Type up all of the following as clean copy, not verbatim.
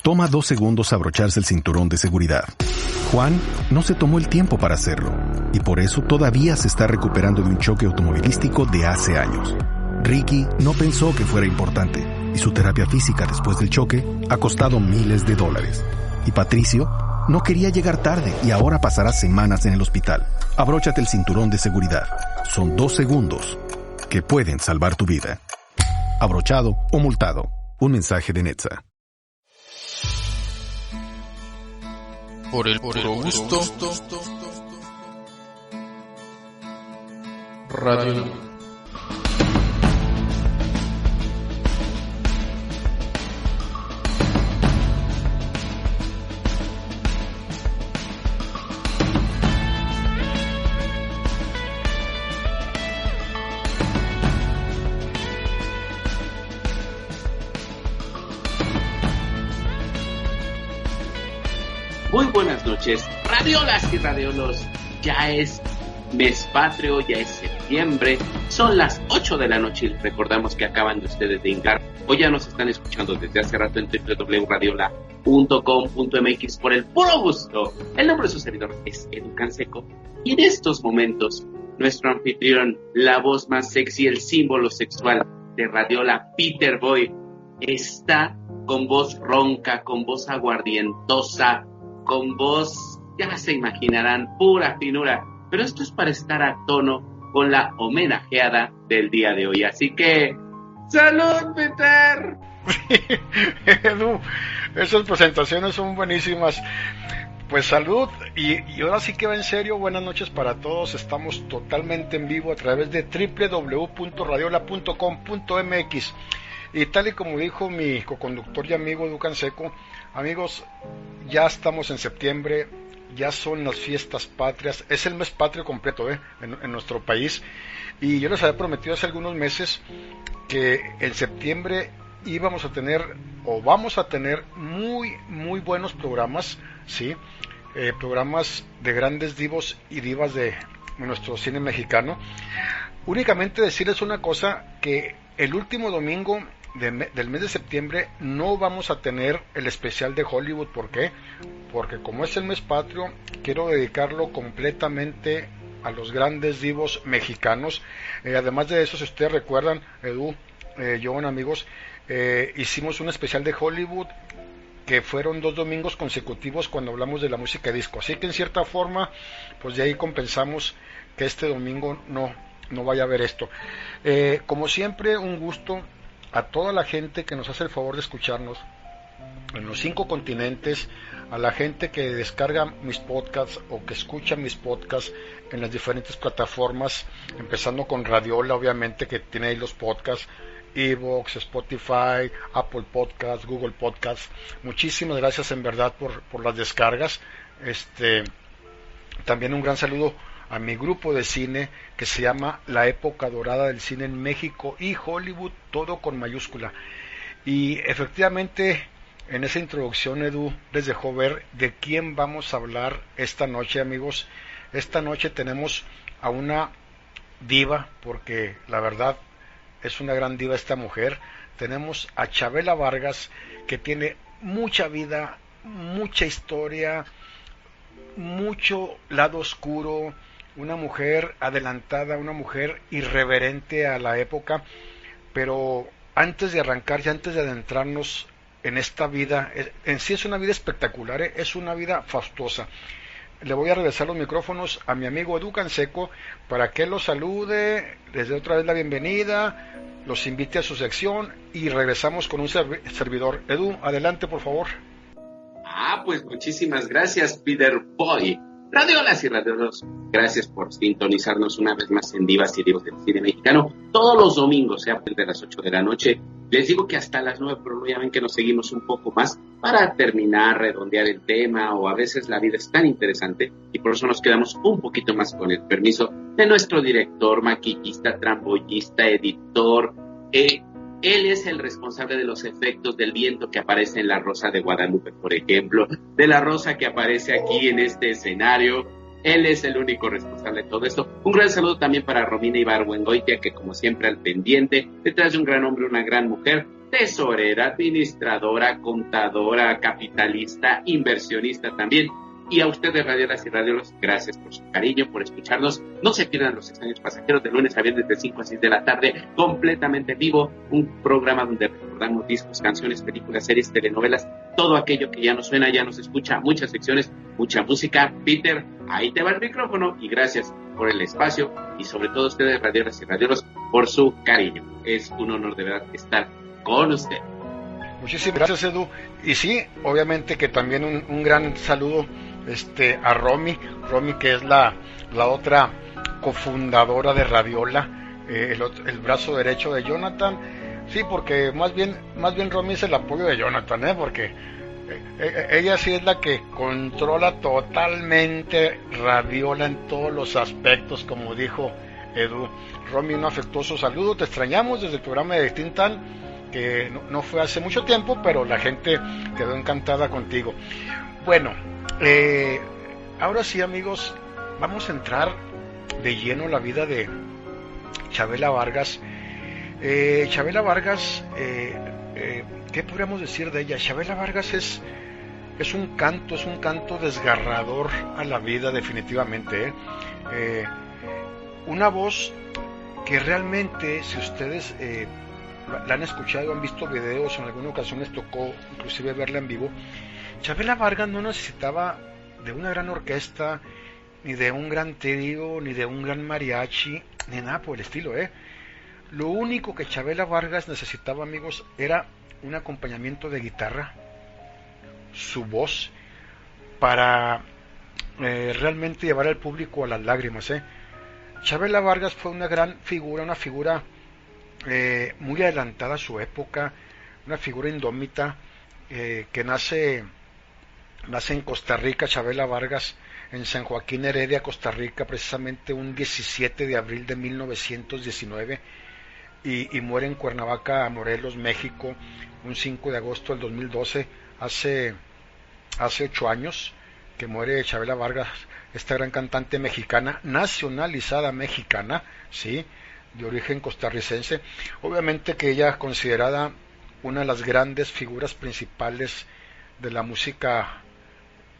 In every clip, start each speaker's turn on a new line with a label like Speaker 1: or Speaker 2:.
Speaker 1: Toma 2 segundos abrocharse el cinturón de seguridad. Juan no se tomó el tiempo para hacerlo, y por eso todavía se está recuperando de un choque automovilístico de hace años. Ricky no pensó que fuera importante, y su terapia física después del choque ha costado miles de dólares. Y Patricio no quería llegar tarde y ahora pasará semanas en el hospital. Abróchate el cinturón de seguridad. Son 2 segundos que pueden salvar tu vida. Abrochado o multado. Un mensaje de Netza.
Speaker 2: Por el puro gusto. Radio.
Speaker 3: Muy buenas noches, radiolas y radiolos. Ya es mes patrio, ya es septiembre, son las 8 de la noche y recordamos que acaban de ustedes de hincar o ya nos están escuchando desde hace rato en www.radiola.com.mx por el puro gusto. El nombre de su servidor es Edu Canseco y en estos momentos nuestro anfitrión, la voz más sexy, el símbolo sexual de Radiola, Peter Boy, está con voz ronca, con voz aguardientosa, con voz, ya se imaginarán, pura finura, pero esto es para estar a tono con la homenajeada del día de hoy, así que ¡salud, Peter!
Speaker 4: Edu, esas presentaciones son buenísimas. Pues salud, y ahora sí que va en serio. Buenas noches para todos, estamos totalmente en vivo a través de www.radiola.com.mx. Y tal y como dijo mi coconductor y amigo Edu Canseco, amigos, ya estamos en septiembre, ya son las fiestas patrias, es el mes patrio completo en nuestro país, y yo les había prometido hace algunos meses que en septiembre íbamos a tener, o vamos a tener, muy buenos programas, ¿sí? Programas de grandes divos y divas de nuestro cine mexicano. Únicamente decirles una cosa, que el último domingo del mes de septiembre no vamos a tener el especial de Hollywood. ¿Por qué? Porque como es el mes patrio, quiero dedicarlo completamente a los grandes divos mexicanos. Además de eso, si ustedes recuerdan, Edu, John, amigos, hicimos un especial de Hollywood que fueron 2 domingos consecutivos cuando hablamos de la música disco, así que en cierta forma pues de ahí compensamos que este domingo no vaya a haber esto. Como siempre, un gusto a toda la gente que nos hace el favor de escucharnos en los 5 continentes, a la gente que descarga mis podcasts o que escucha mis podcasts en las diferentes plataformas, empezando con Radiola, obviamente, que tiene ahí los podcasts, iVoox, Spotify, Apple Podcasts, Google Podcasts. Muchísimas gracias en verdad por las descargas. También un gran saludo a mi grupo de cine que se llama La Época Dorada del Cine en México y Hollywood, todo con mayúscula. Y efectivamente, en esa introducción, Edu les dejó ver de quién vamos a hablar esta noche, amigos. Esta noche tenemos a una diva, porque la verdad es una gran diva esta mujer. Tenemos a Chabela Vargas, que tiene mucha vida, mucha historia, mucho lado oscuro, una mujer adelantada, una mujer irreverente a la época. Pero antes de arrancar y antes de adentrarnos en esta vida, en sí es una vida espectacular, es una vida fastuosa. Le voy a regresar los micrófonos a mi amigo Edu Canseco para que los salude, les dé otra vez la bienvenida, los invite a su sección y regresamos con un servidor. Edu, adelante por favor.
Speaker 3: Pues muchísimas gracias, Peter Boy. Radiolas y radiolos, gracias por sintonizarnos una vez más en Divas y Divos del Cine Mexicano, todos los domingos, a partir de las 8 de la noche. Les digo que hasta las 9, pero ya ven que nos seguimos un poco más para terminar, redondear el tema, o a veces la vida es tan interesante y por eso nos quedamos un poquito más con el permiso de nuestro director, maquillista, trampollista, editor. Él es el responsable de los efectos del viento que aparece en La Rosa de Guadalupe, por ejemplo, de la rosa que aparece aquí en este escenario. Él es el único responsable de todo esto. Un gran saludo también para Romina Ibargüengoitia, que como siempre al pendiente, detrás de un gran hombre, una gran mujer, tesorera, administradora, contadora, capitalista, inversionista también. Y a ustedes, radiolas y radiolos, gracias por su cariño, por escucharnos. No se pierdan Los Extraños Pasajeros de lunes a viernes de 5 a 6 de la tarde, completamente vivo, un programa donde recordamos discos, canciones, películas, series, telenovelas, todo aquello que ya nos suena, ya nos escucha, muchas secciones, mucha música. Peter, ahí te va el micrófono y gracias por el espacio y sobre todo ustedes, radiolas y radiolos, por su cariño. Es un honor de verdad estar con usted.
Speaker 4: Muchísimas gracias, Edu. Y sí, obviamente que también un gran saludo a Romy, que es la otra cofundadora de Radiola, el brazo derecho de Jonathan. Sí, porque más bien Romy es el apoyo de Jonathan, porque ella sí es la que controla totalmente Radiola en todos los aspectos, como dijo Edu. Romy, un afectuoso saludo, te extrañamos desde el programa de Tintan, que no fue hace mucho tiempo, pero la gente quedó encantada contigo. Bueno, ahora sí, amigos, vamos a entrar de lleno a la vida de Chavela Vargas. Chavela Vargas, ¿qué podríamos decir de ella? Chavela Vargas es un canto desgarrador a la vida, definitivamente. Una voz que realmente, si ustedes la han escuchado, han visto videos, en alguna ocasión les tocó inclusive verla en vivo, Chavela Vargas no necesitaba de una gran orquesta, ni de un gran trío, ni de un gran mariachi, ni nada por el estilo, Lo único que Chavela Vargas necesitaba, amigos, era un acompañamiento de guitarra, su voz, para realmente llevar al público a las lágrimas, Chavela Vargas fue una gran figura, una figura muy adelantada a su época, una figura indómita, que nace en Costa Rica. Chavela Vargas, en San Joaquín Heredia, Costa Rica, precisamente un 17 de abril de 1919, y muere en Cuernavaca, Morelos, México, un 5 de agosto del 2012, hace 8 años que muere Chavela Vargas, esta gran cantante mexicana, nacionalizada mexicana, ¿sí?, de origen costarricense. Obviamente que ella es considerada una de las grandes figuras principales de la música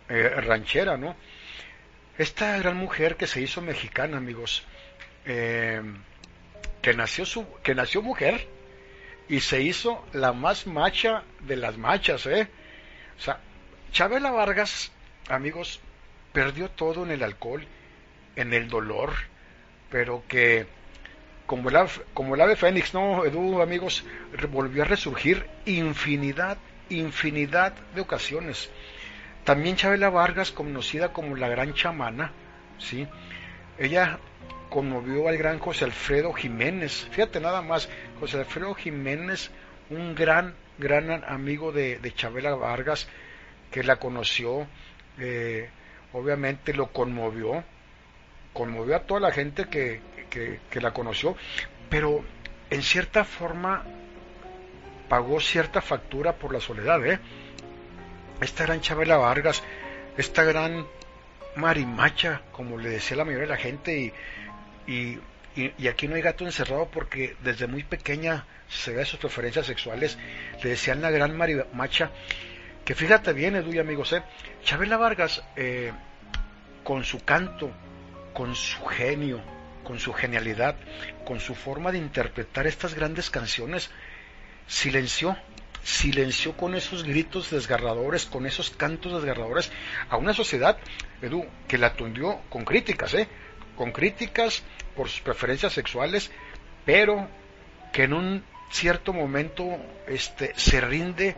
Speaker 4: ranchera, ¿no? Esta gran mujer que se hizo mexicana, amigos, que nació mujer y se hizo la más macha de las machas, O sea, Chavela Vargas, amigos, perdió todo en el alcohol, en el dolor, pero que como el ave fénix, ¿no, Edu, amigos? Volvió a resurgir infinidad de ocasiones. También Chavela Vargas, conocida como la gran chamana, ¿sí? Ella conmovió al gran José Alfredo Jiménez. Fíjate nada más, José Alfredo Jiménez, un gran amigo de Chavela Vargas, que la conoció, obviamente lo conmovió a toda la gente que la conoció, pero en cierta forma pagó cierta factura por la soledad, Esta gran Chavela Vargas, esta gran marimacha, como le decía la mayoría de la gente, y aquí no hay gato encerrado, porque desde muy pequeña se ve sus preferencias sexuales, le decían la gran marimacha, que fíjate bien, Edu y amigos, Chavela Vargas, con su canto, con su genio, con su genialidad, con su forma de interpretar estas grandes canciones, silenció con esos gritos desgarradores, con esos cantos desgarradores a una sociedad, Edu, que la atendió con críticas, por sus preferencias sexuales, pero que en un cierto momento se rinde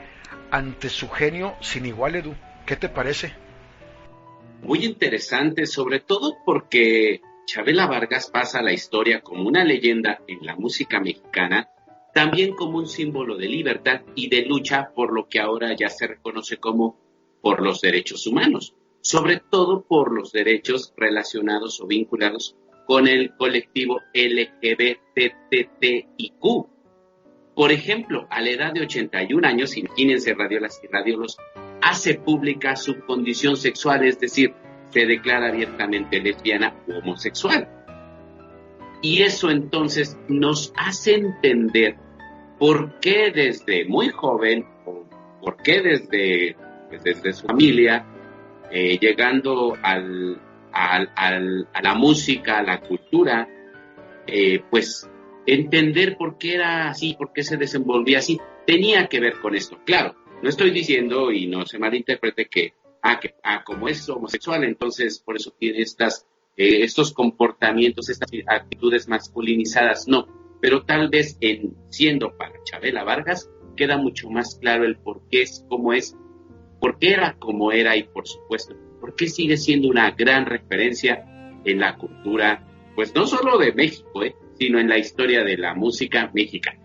Speaker 4: ante su genio sin igual, Edu. ¿Qué te parece?
Speaker 3: Muy interesante, sobre todo porque Chavela Vargas pasa a la historia como una leyenda en la música mexicana, también como un símbolo de libertad y de lucha por lo que ahora ya se reconoce como por los derechos humanos, sobre todo por los derechos relacionados o vinculados con el colectivo LGBTTIQ. Por ejemplo, a la edad de 81 años, imagínense, radiolas y radiolos, hace pública su condición sexual, es decir, se declara abiertamente lesbiana u homosexual. Y eso entonces nos hace entender por qué desde muy joven, o por qué desde su familia, llegando a la música, a la cultura, pues entender por qué era así, por qué se desenvolvía así, tenía que ver con esto. Claro, no estoy diciendo, y no se malinterprete, que como es homosexual, entonces por eso tiene estos comportamientos, estas actitudes masculinizadas, no, pero tal vez siendo para Chavela Vargas, queda mucho más claro el por qué es como es, por qué era como era y por supuesto, por qué sigue siendo una gran referencia en la cultura, pues no solo de México, sino en la historia de la música mexicana.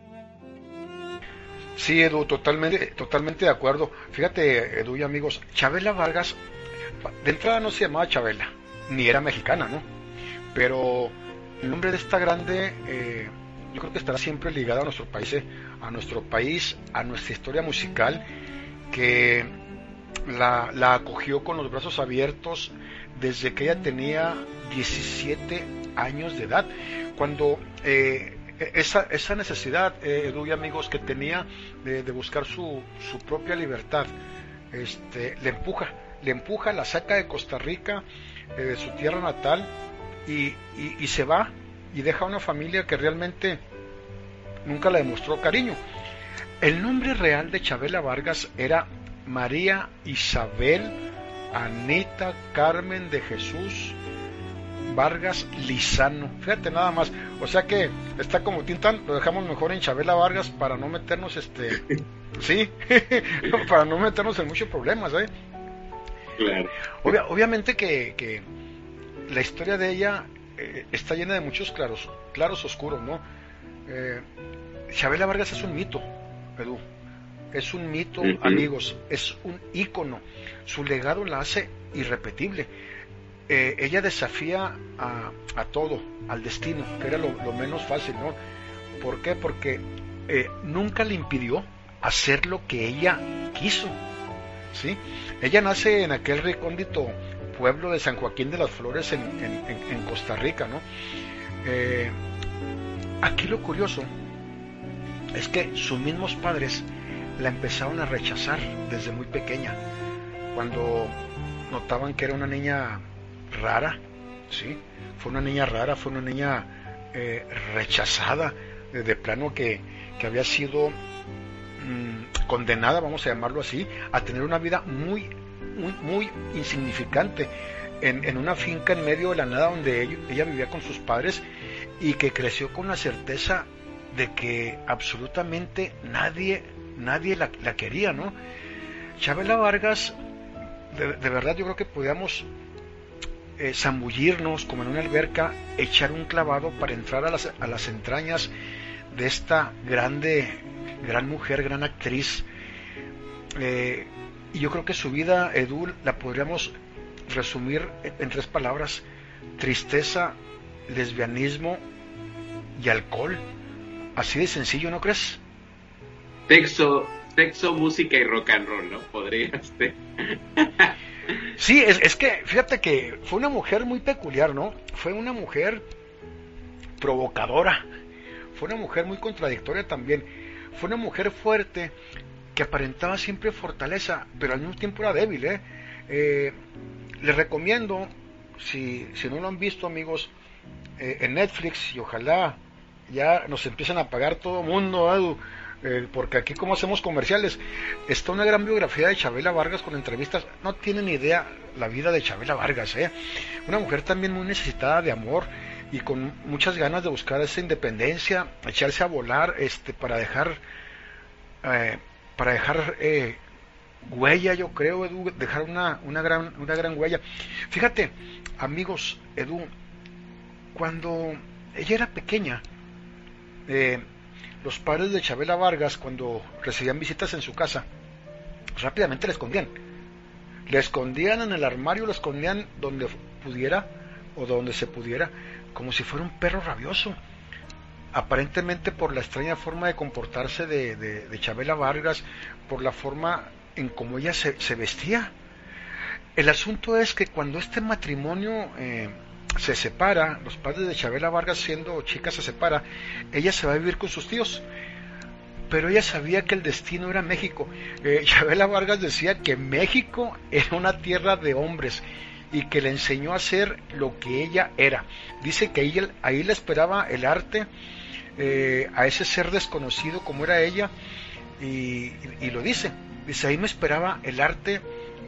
Speaker 4: Sí, Edu, totalmente de acuerdo. Fíjate, Edu y amigos, Chavela Vargas, de entrada no se llamaba Chavela, ni era mexicana, ¿no? Pero el nombre de esta grande, yo creo que estará siempre ligado a nuestro país, a nuestra historia musical, que la acogió con los brazos abiertos desde que ella tenía 17 años de edad, cuando esa necesidad, Edu y amigos, que tenía de buscar su propia libertad, le empuja, la saca de Costa Rica, de su tierra natal, y se va y deja una familia que realmente nunca le demostró cariño. El nombre real de Chavela Vargas era María Isabel Anita Carmen de Jesús Vargas Lizano. Fíjate nada más, o sea que está como Tintán, lo dejamos mejor en Chavela Vargas para no meternos sí, para no meternos en muchos problemas,
Speaker 3: Claro.
Speaker 4: Obviamente que la historia de ella está llena de muchos claros oscuros, ¿no? Chavela Vargas es un mito, Edu. Es un mito, amigos, es un ícono. Su legado la hace irrepetible. Ella desafía a todo, al destino, que era lo menos fácil, ¿no? ¿Por qué? Porque nunca le impidió hacer lo que ella quiso, ¿sí? Ella nace en aquel recóndito pueblo de San Joaquín de las Flores en Costa Rica, ¿no? Aquí lo curioso es que sus mismos padres la empezaron a rechazar desde muy pequeña, cuando notaban que era una niña rara, ¿sí? Fue una niña rara, fue una niña rechazada, de plano que había sido condenada, vamos a llamarlo así, a tener una vida muy insignificante en una finca en medio de la nada donde ella vivía con sus padres, y que creció con la certeza de que absolutamente nadie la quería, ¿no? Chavela Vargas, de verdad yo creo que podíamos zambullirnos como en una alberca, echar un clavado para entrar a las entrañas de esta gran mujer, gran actriz, y yo creo que su vida, Edu, la podríamos resumir en 3 palabras: tristeza, lesbianismo y alcohol. Así de sencillo, ¿no crees?
Speaker 3: Sexo, música y rock and roll, ¿no? Podría ser.
Speaker 4: Sí, es que fíjate que fue una mujer muy peculiar, ¿no? Fue una mujer provocadora, fue una mujer muy contradictoria también, fue una mujer fuerte que aparentaba siempre fortaleza, pero al mismo tiempo era débil, Les recomiendo, si no lo han visto, amigos, en Netflix, y ojalá ya nos empiecen a pagar todo el mundo, porque aquí como hacemos comerciales, está una gran biografía de Chavela Vargas con entrevistas. No tienen idea la vida de Chavela Vargas, una mujer también muy necesitada de amor y con muchas ganas de buscar esa independencia, echarse a volar, para dejar huella, yo creo, Edu, dejar una gran huella. Fíjate, amigos, Edu, cuando ella era pequeña, los padres de Chavela Vargas, cuando recibían visitas en su casa, rápidamente la escondían en el armario, la escondían donde pudiera o donde se pudiera, como si fuera un perro rabioso, aparentemente por la extraña forma de comportarse de Chavela Vargas, por la forma en cómo ella se vestía. El asunto es que cuando este matrimonio se separa, los padres de Chavela Vargas siendo chica se separa, ella se va a vivir con sus tíos. pero ella sabía que el destino era México. Chabela Vargas decía que México era una tierra de hombres y que le enseñó a ser lo que ella era. Dice que ahí le esperaba el arte, a ese ser desconocido como era ella, y lo dice, ahí me esperaba el arte,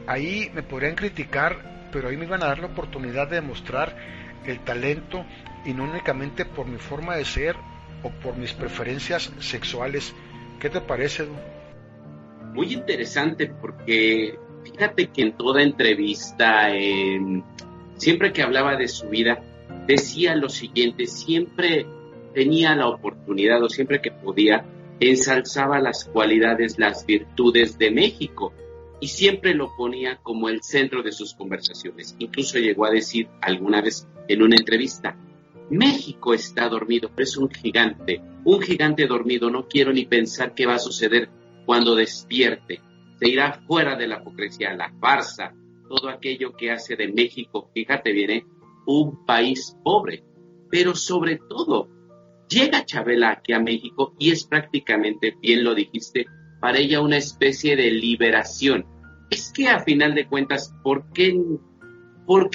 Speaker 4: ahí me podrían criticar, pero ahí me iban a dar la oportunidad de demostrar el talento, y no únicamente por mi forma de ser o por mis preferencias sexuales. ¿Qué te parece, Edu?
Speaker 3: Muy interesante, porque fíjate que en toda entrevista, siempre que hablaba de su vida, decía lo siguiente: siempre tenía la oportunidad, o siempre que podía, ensalzaba las cualidades, las virtudes de México, y siempre lo ponía como el centro de sus conversaciones. Incluso llegó a decir alguna vez en una entrevista: México está dormido, pero es un gigante dormido, no quiero ni pensar qué va a suceder cuando despierte. Se irá fuera de la hipocresía, la farsa, todo aquello que hace de México, fíjate bien, un país pobre. Pero sobre todo, llega Chabela aquí a México y es prácticamente, bien lo dijiste, para ella una especie de liberación. Es que a final de cuentas, ¿por qué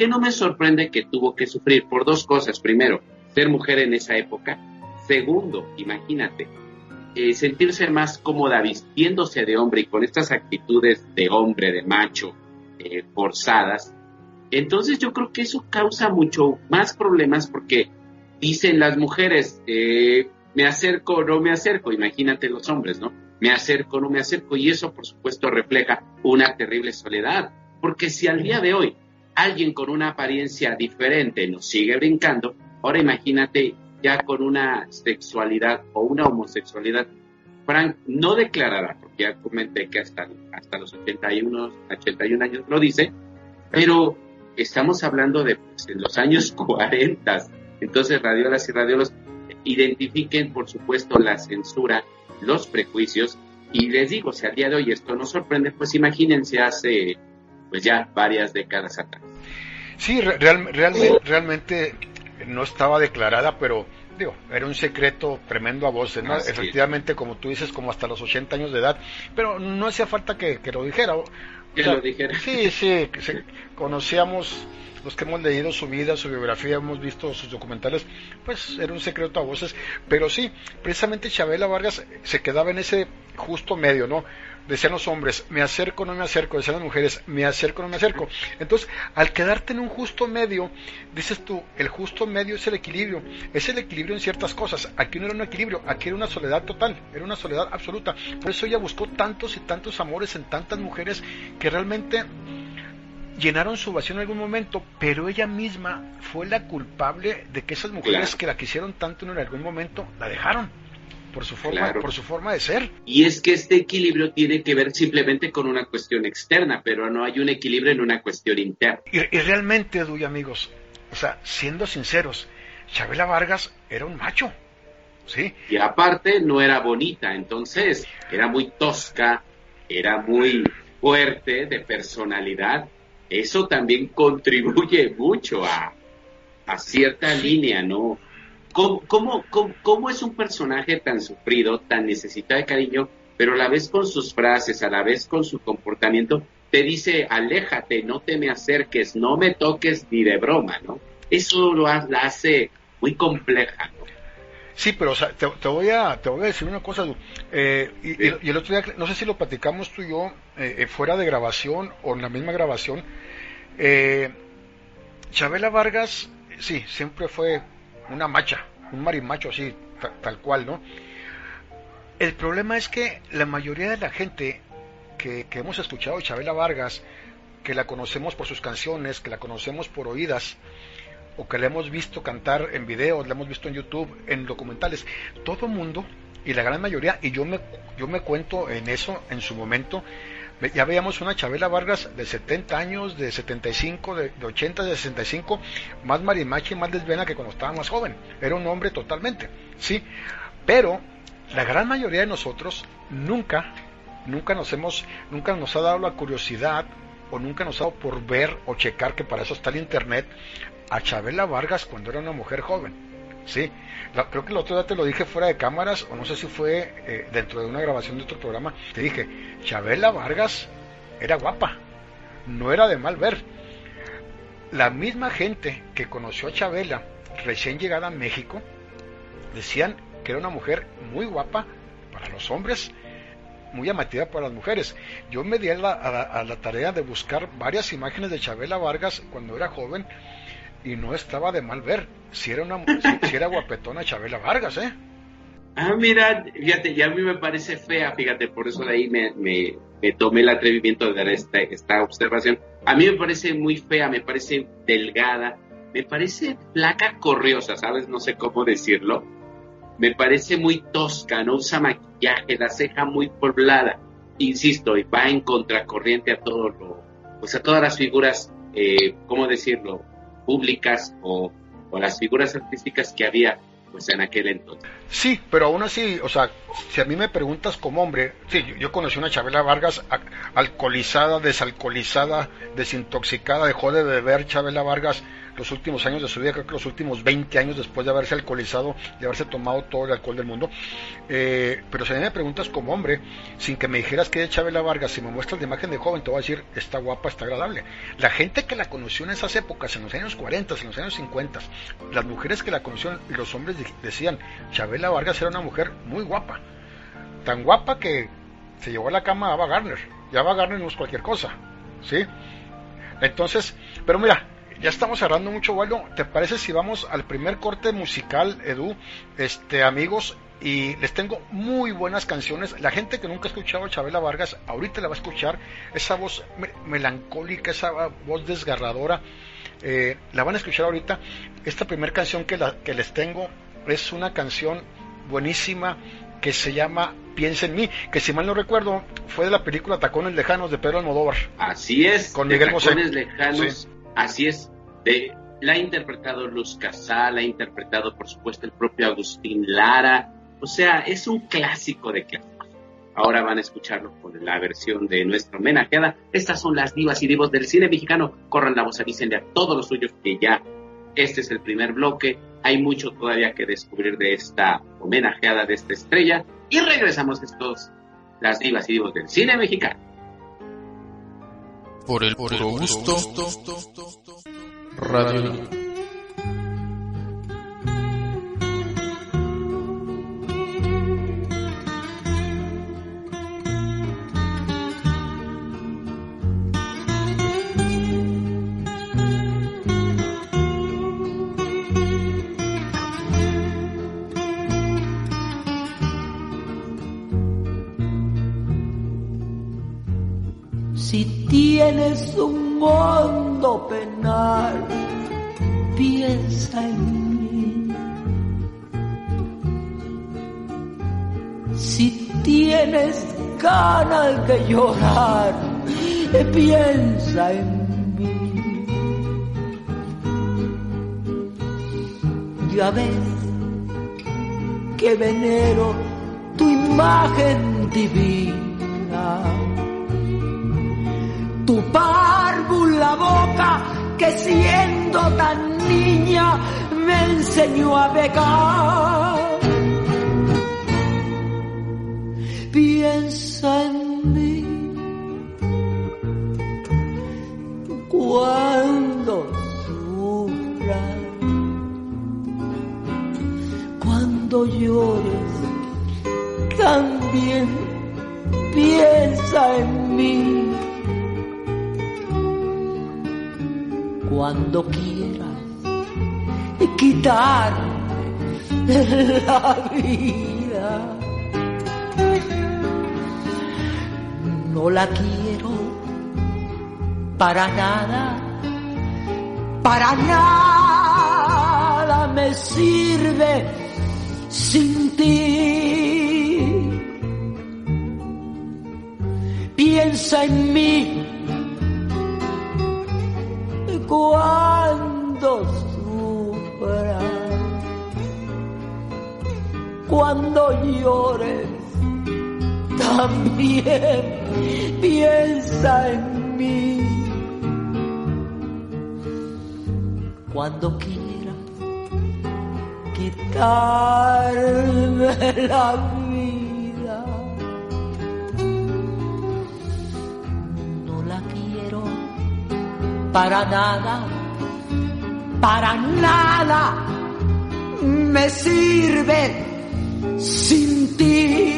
Speaker 3: no me sorprende que tuvo que sufrir? Por dos cosas. Primero, ser mujer en esa época. Segundo, imagínate, sentirse más cómoda vistiéndose de hombre y con estas actitudes de hombre, de macho, forzadas. Entonces yo creo que eso causa mucho más problemas, porque dicen las mujeres, me acerco o no me acerco. Imagínate los hombres, ¿no? Me acerco o no me acerco, y eso por supuesto refleja una terrible soledad, porque si al día de hoy alguien con una apariencia diferente nos sigue brincando, ahora imagínate ya con una sexualidad o una homosexualidad no declarada, porque ya comenté que hasta los 81 años lo dice, pero estamos hablando de en los años 40. Entonces, radiolas y radiolos, identifiquen por supuesto la censura, los prejuicios, y les digo, si al día de hoy esto nos sorprende, pues imagínense hace pues ya varias décadas atrás.
Speaker 4: Sí, realmente no estaba declarada, pero digo, era un secreto tremendo a voces, ¿no? Efectivamente, como tú dices, como hasta los 80 años de edad, pero no hacía falta que lo dijera.
Speaker 3: Lo dijera.
Speaker 4: Sí, conocíamos, los que hemos leído su vida, su biografía, hemos visto sus documentales, pues era un secreto a voces, pero sí, precisamente Chabela Vargas se quedaba en ese justo medio, ¿no? Decían los hombres, me acerco, no me acerco. Decían las mujeres, me acerco, no me acerco. Entonces, al quedarte en un justo medio, dices tú, el justo medio es el equilibrio en ciertas cosas. Aquí no era un equilibrio, aquí era una soledad total, era una soledad absoluta. Por eso ella buscó tantos y tantos amores en tantas mujeres que realmente llenaron su vacío en algún momento, pero ella misma fue la culpable de que esas mujeres que la quisieron tanto en algún momento la dejaron. Por su forma de ser.
Speaker 3: Y es que este equilibrio tiene que ver simplemente con una cuestión externa, pero no hay un equilibrio en una cuestión interna.
Speaker 4: Y realmente, Edu y amigos, o sea, siendo sinceros, Chabela Vargas era un macho, ¿sí?
Speaker 3: Y aparte no era bonita, entonces era muy tosca, era muy fuerte de personalidad. Eso también contribuye mucho a cierta línea, ¿no? ¿Cómo es un personaje tan sufrido, tan necesitado de cariño, pero a la vez con sus frases, a la vez con su comportamiento, te dice, aléjate, no te me acerques, no me toques ni de broma, ¿no? Eso la hace muy compleja, ¿no?
Speaker 4: Sí, pero o sea, te voy a decir una cosa, y el otro día, no sé si lo platicamos tú y yo, fuera de grabación o en la misma grabación, Chabela Vargas, sí, siempre fue una macha, un marimacho así, tal cual, ¿no? El problema es que la mayoría de la gente que hemos escuchado de Chabela Vargas, que la conocemos por sus canciones, que la conocemos por oídas, o que la hemos visto cantar en videos, la hemos visto en YouTube, en documentales, todo el mundo, y la gran mayoría, y yo me cuento en eso, en su momento, ya veíamos una Chabela Vargas de 70 años, de 75, de 80, de 65, más marimacha y más lesbiana que cuando estaba más joven. Era un hombre totalmente, sí. Pero la gran mayoría de nosotros nunca nos ha dado la curiosidad, o nunca nos ha dado por ver o checar, que para eso está el internet, a Chabela Vargas cuando era una mujer joven. Sí, creo que el otro día te lo dije fuera de cámaras, o no sé si fue dentro de una grabación de otro programa, te dije, Chabela Vargas era guapa, no era de mal ver. La misma gente que conoció a Chabela recién llegada a México, decían que era una mujer muy guapa para los hombres, muy llamativa para las mujeres. Yo me di a la tarea de buscar varias imágenes de Chabela Vargas cuando era joven, y no estaba de mal ver. Si era guapetona Chabela Vargas, ¿eh?
Speaker 3: Ah, mira, fíjate, ya a mí me parece fea, fíjate, por eso de ahí me tomé el atrevimiento de dar esta observación. A mí me parece muy fea, me parece delgada, me parece flaca corriosa, ¿sabes? No sé cómo decirlo. Me parece muy tosca, no usa maquillaje, la ceja muy poblada. Insisto, y va en contracorriente a a todas las figuras, ¿cómo decirlo?, públicas o las figuras artísticas que había pues en aquel entonces.
Speaker 4: Sí, pero aún así, o sea, si a mí me preguntas como hombre, sí, yo conocí una Chabela Vargas alcoholizada, desalcoholizada, desintoxicada, dejó de beber Chabela Vargas los últimos años de su vida, creo que los últimos 20 años después de haberse alcoholizado, de haberse tomado todo el alcohol del mundo. Pero si a mí me preguntas como hombre, sin que me dijeras que es Chabela Vargas, si me muestras la imagen de joven, te voy a decir, está guapa, está agradable. La gente que la conoció en esas épocas, en los años 40, en los años 50, las mujeres que la conocieron y los hombres decían, Chabela Vargas era una mujer muy guapa, tan guapa que se llevó a la cama a Ava Gardner, y Ava Gardner no es cualquier cosa, ¿sí? Entonces, pero mira, ya estamos cerrando mucho vuelo. ¿Te parece si vamos al primer corte musical, Edu? Amigos, y les tengo muy buenas canciones. La gente que nunca ha escuchado a Chabela Vargas, ahorita la va a escuchar. Esa voz melancólica, esa voz desgarradora, la van a escuchar ahorita. Esta primera canción que les tengo es una canción buenísima que se llama Piensa en mí, que si mal no recuerdo fue de la película Tacones Lejanos de Pedro Almodóvar.
Speaker 3: Así es,
Speaker 4: con Miguel Bosé.
Speaker 3: Tacones Lejanos, sí. Así es. La ha interpretado Luz Casal, la ha interpretado por supuesto el propio Agustín Lara, o sea, es un clásico de clásicos. Ahora van a escucharlo con la versión de nuestra homenajeada. Estas son las divas y divos del cine mexicano. Corran la voz, avísenle a todos los suyos que ya este es el primer bloque. Hay mucho todavía que descubrir de esta homenajeada, de esta estrella, y regresamos las divas y divos del cine mexicano.
Speaker 2: Por el puro gusto, Radio.
Speaker 5: Si tienes un hondo penal, piensa en mí. Si tienes ganas de llorar, piensa en mí. Ya ves que venero tu imagen divina, tu párvula boca que siendo tan niña me enseñó a pecar. Piensa en mí cuando sufras, cuando llores, también piensa en mí. Cuando quieras quitarme la vida, no la quiero para nada me sirve sin ti. Piensa en mí cuando sufras, cuando llores, también piensa en mí. Cuando quieras quitarme la vida. No la quiero para nada, me sirve sin ti.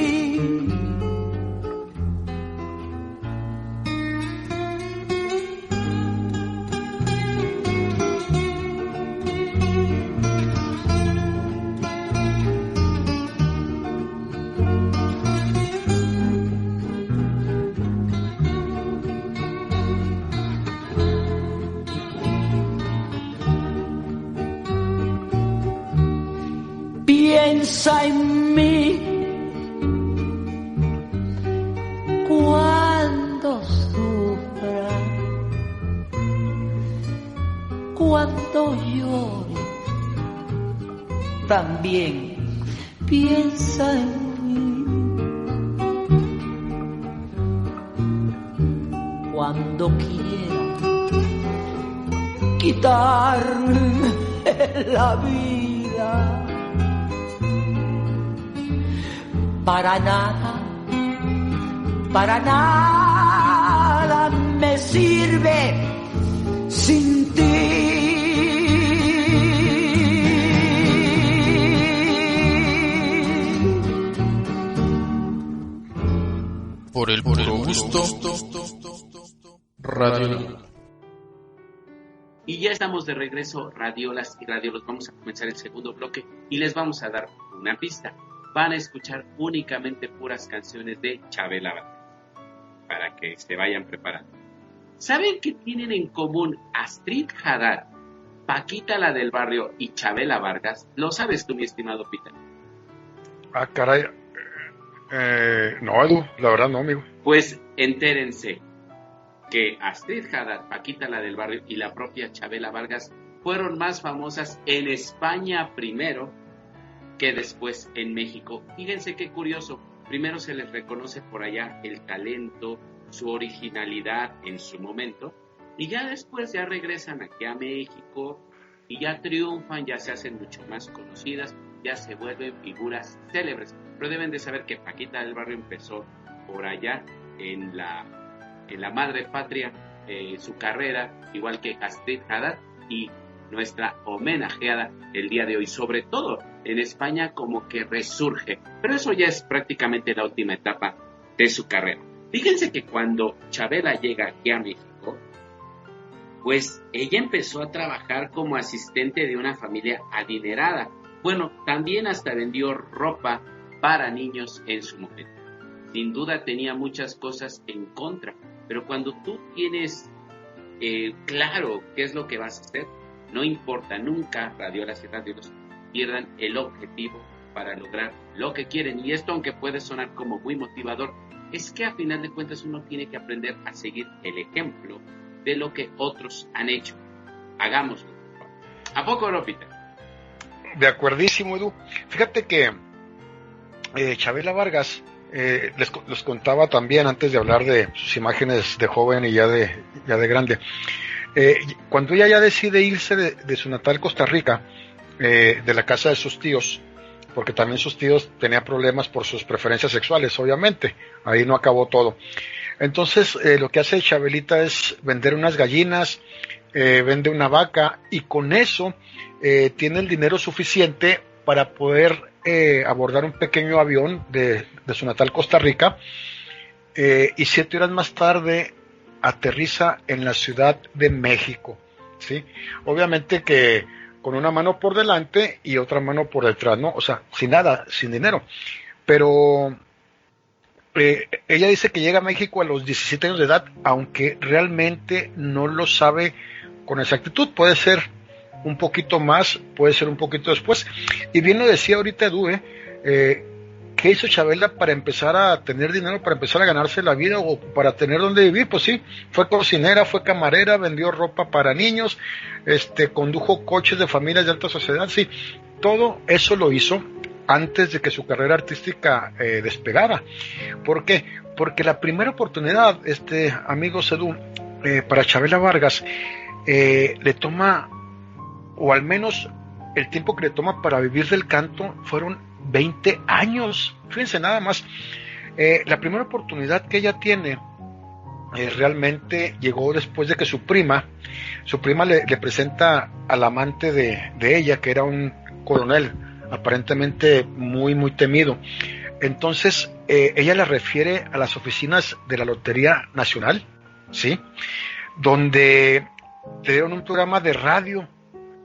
Speaker 5: Piensa en mí cuando sufra, cuando llore. También piensa en mí cuando quiera quitarme la vida. Para nada me sirve sin ti.
Speaker 2: Por el gusto, Radio.
Speaker 3: Y ya estamos de regreso, radiolas y radiolos. Vamos a comenzar el segundo bloque y les vamos a dar una pista. Van a escuchar únicamente puras canciones de Chabela Vargas, para que se vayan preparando. ¿Saben qué tienen en común Astrid Haddad, Paquita la del Barrio y Chabela Vargas? ¿Lo sabes tú, mi estimado Peter?
Speaker 4: Ah, caray. No, Edu, la verdad no, amigo.
Speaker 3: Pues entérense que Astrid Haddad, Paquita la del Barrio y la propia Chabela Vargas fueron más famosas en España primero que después en México. Fíjense qué curioso, primero se les reconoce por allá el talento, su originalidad en su momento, y ya después ya regresan aquí a México y ya triunfan, ya se hacen mucho más conocidas, ya se vuelven figuras célebres. Pero deben de saber que Paquita del Barrio empezó por allá en la madre patria su carrera, igual que Astrid Haddad y nuestra homenajeada el día de hoy, sobre todo en España como que resurge, pero eso ya es prácticamente la última etapa de su carrera. Fíjense que cuando Chabela llega aquí a México, pues ella empezó a trabajar como asistente de una familia adinerada. Bueno, también hasta vendió ropa para niños en su momento. Sin duda tenía muchas cosas en contra, pero cuando tú tienes claro qué es lo que vas a hacer, no importa, nunca radiolas y radiolos pierdan el objetivo para lograr lo que quieren. Y esto, aunque puede sonar como muy motivador, es que a final de cuentas uno tiene que aprender a seguir el ejemplo de lo que otros han hecho. Hagámoslo. ¿A poco no, Peter?
Speaker 4: De acuerdísimo, Edu. Fíjate que Chabela Vargas, les contaba también antes de hablar de sus imágenes de joven y ya de grande, cuando ella ya decide irse de su natal Costa Rica, de la casa de sus tíos, porque también sus tíos tenían problemas por sus preferencias sexuales, obviamente, ahí no acabó todo. Entonces lo que hace Chabelita es vender unas gallinas, vende una vaca, y con eso tiene el dinero suficiente para poder abordar un pequeño avión de su natal Costa Rica, y 7 horas más tarde aterriza en la Ciudad de México, ¿sí? Obviamente que con una mano por delante y otra mano por detrás, ¿no? O sea, sin nada, sin dinero. Pero ella dice que llega a México a los 17 años de edad, aunque realmente no lo sabe con exactitud. Puede ser un poquito más, puede ser un poquito después. Y bien lo decía ahorita Edu, ¿qué hizo Chabela para empezar a tener dinero, para empezar a ganarse la vida o para tener donde vivir? Pues sí, fue cocinera, fue camarera, vendió ropa para niños, condujo coches de familias de alta sociedad, sí, todo eso lo hizo antes de que su carrera artística despegara. ¿Por qué? Porque la primera oportunidad, amigos Edu, para Chabela Vargas, le toma, o al menos el tiempo que le toma para vivir del canto fueron 20 años. Fíjense nada más. La primera oportunidad que ella tiene realmente llegó después de que su prima le presenta al amante de ella, que era un coronel, aparentemente muy, muy temido. Entonces, ella le refiere a las oficinas de la Lotería Nacional, ¿sí? Donde te dieron un programa de radio,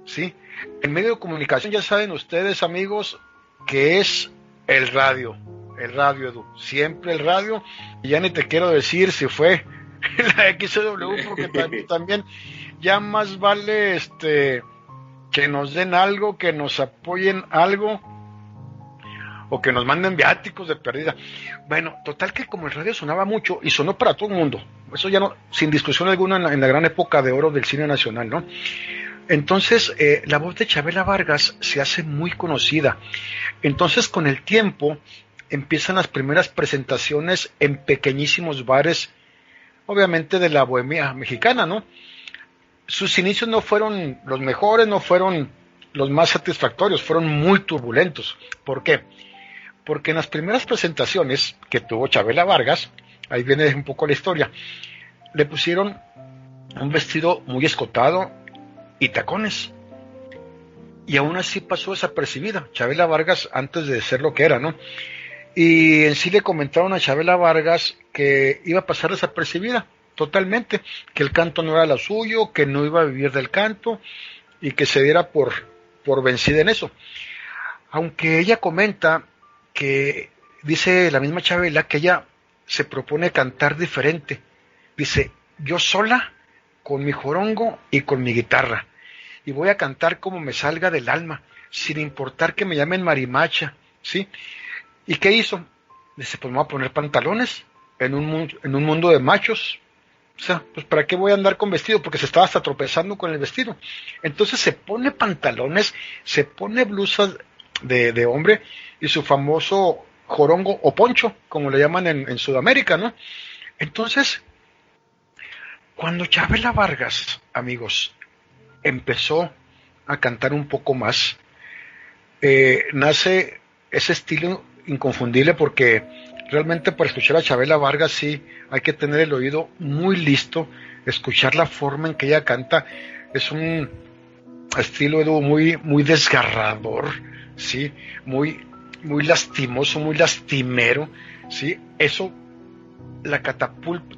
Speaker 4: ¿sí? El medio de comunicación, ya saben ustedes, amigos, que es el radio, Edu, siempre el radio, y ya ni te quiero decir si fue la XW, porque también ya más vale que nos den algo, que nos apoyen algo, o que nos manden viáticos de pérdida. Bueno, total que como el radio sonaba mucho, y sonó para todo el mundo, eso ya no, sin discusión alguna, en la gran época de oro del cine nacional, ¿no? Entonces, la voz de Chabela Vargas se hace muy conocida. Entonces, con el tiempo, empiezan las primeras presentaciones en pequeñísimos bares, obviamente de la bohemia mexicana, ¿no? Sus inicios no fueron los mejores, no fueron los más satisfactorios, fueron muy turbulentos. ¿Por qué? Porque en las primeras presentaciones que tuvo Chabela Vargas, ahí viene un poco la historia, le pusieron un vestido muy escotado y tacones, y aún así pasó desapercibida Chabela Vargas antes de ser lo que era, ¿no? Y en sí le comentaron a Chabela Vargas que iba a pasar desapercibida totalmente, que el canto no era lo suyo, que no iba a vivir del canto y que se diera por vencida en eso. Aunque ella comenta que, dice la misma Chabela, que ella se propone cantar diferente. Dice, yo sola, con mi jorongo y con mi guitarra, y voy a cantar como me salga del alma, sin importar que me llamen marimacha, ¿sí? ¿Y qué hizo? Dice, pues me voy a poner pantalones en un mundo de machos. O sea, pues ¿para qué voy a andar con vestido? Porque se estaba hasta tropezando con el vestido. Entonces se pone pantalones, se pone blusas de hombre y su famoso jorongo o poncho, como le llaman en Sudamérica, ¿no? Entonces, cuando Chabela Vargas, amigos, empezó a cantar un poco más, nace ese estilo inconfundible, porque realmente para escuchar a Chabela Vargas sí hay que tener el oído muy listo, escuchar la forma en que ella canta. Es un estilo, Edu, muy, muy desgarrador, ¿sí? Muy, muy lastimoso, muy lastimero, ¿sí? Eso la catapulta,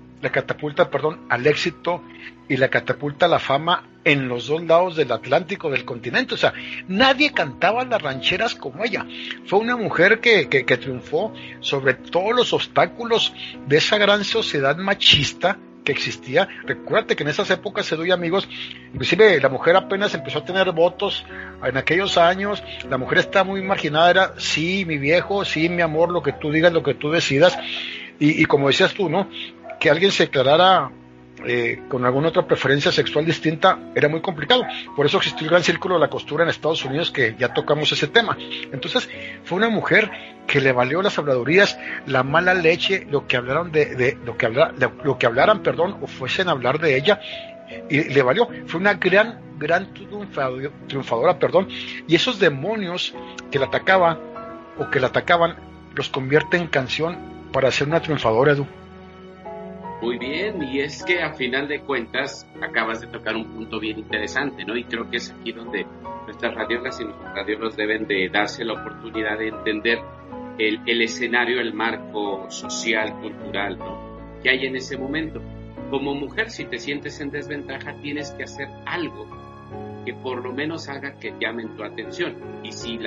Speaker 4: al éxito, y la catapulta a la fama en los dos lados del Atlántico, del continente. O sea, nadie cantaba las rancheras como ella. Fue una mujer que triunfó sobre todos los obstáculos de esa gran sociedad machista que existía. Recuérdate que en esas épocas, Edu y amigos, inclusive la mujer apenas empezó a tener votos en aquellos años. La mujer estaba muy marginada, era sí, mi viejo, sí, mi amor, lo que tú digas, lo que tú decidas. Y como decías tú, ¿no? Que alguien se declarara con alguna otra preferencia sexual distinta era muy complicado. Por eso existió el gran círculo de la costura en Estados Unidos, que ya tocamos ese tema. Entonces fue una mujer que le valió las habladurías, la mala leche, lo que hablaran o fuesen a hablar de ella, y le valió. Fue una gran triunfadora, y esos demonios que la atacaban los convierte en canción para ser una triunfadora, Edu.
Speaker 3: Muy bien, y es que a final de cuentas acabas de tocar un punto bien interesante, ¿no? Y creo que es aquí donde nuestras radiolas y nuestros radiolos deben de darse la oportunidad de entender el escenario, el marco social, cultural, ¿no? Que hay en ese momento. Como mujer, si te sientes en desventaja, tienes que hacer algo que por lo menos haga que llamen tu atención. Y si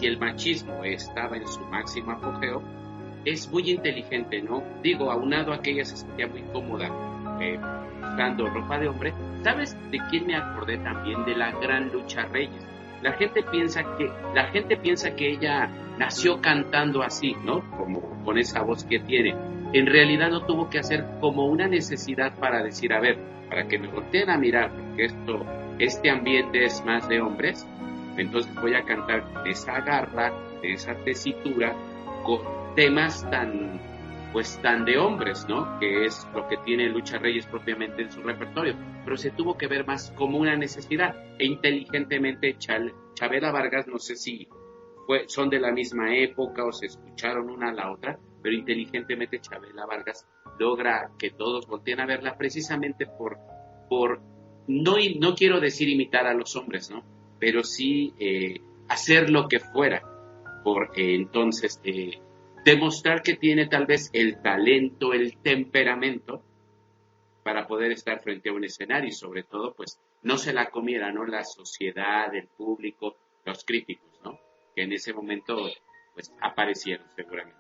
Speaker 3: el machismo estaba en su máximo apogeo, es muy inteligente, ¿no? Digo, aunado a que ella se sentía muy cómoda usando ropa de hombre. ¿Sabes de quién me acordé también? De la gran Lucha Reyes. La gente piensa que ella nació cantando así, ¿no? Como con esa voz que tiene. En realidad lo tuvo que hacer como una necesidad para decir, a ver, para que me volteen a mirar, porque este ambiente es más de hombres, entonces voy a cantar de esa garra, de esa tesitura, con temas tan de hombres, ¿no? Que es lo que tiene Lucha Reyes propiamente en su repertorio, pero se tuvo que ver más como una necesidad, e inteligentemente Chabela Vargas, no sé si son de la misma época o se escucharon una a la otra, pero inteligentemente Chabela Vargas logra que todos volteen a verla precisamente por no quiero decir imitar a los hombres, ¿no? Pero sí hacer lo que fuera por entonces demostrar que tiene tal vez el talento, el temperamento para poder estar frente a un escenario y sobre todo pues no se la comiera, ¿no? La sociedad, el público, los críticos, ¿no? Que en ese momento pues aparecieron seguramente.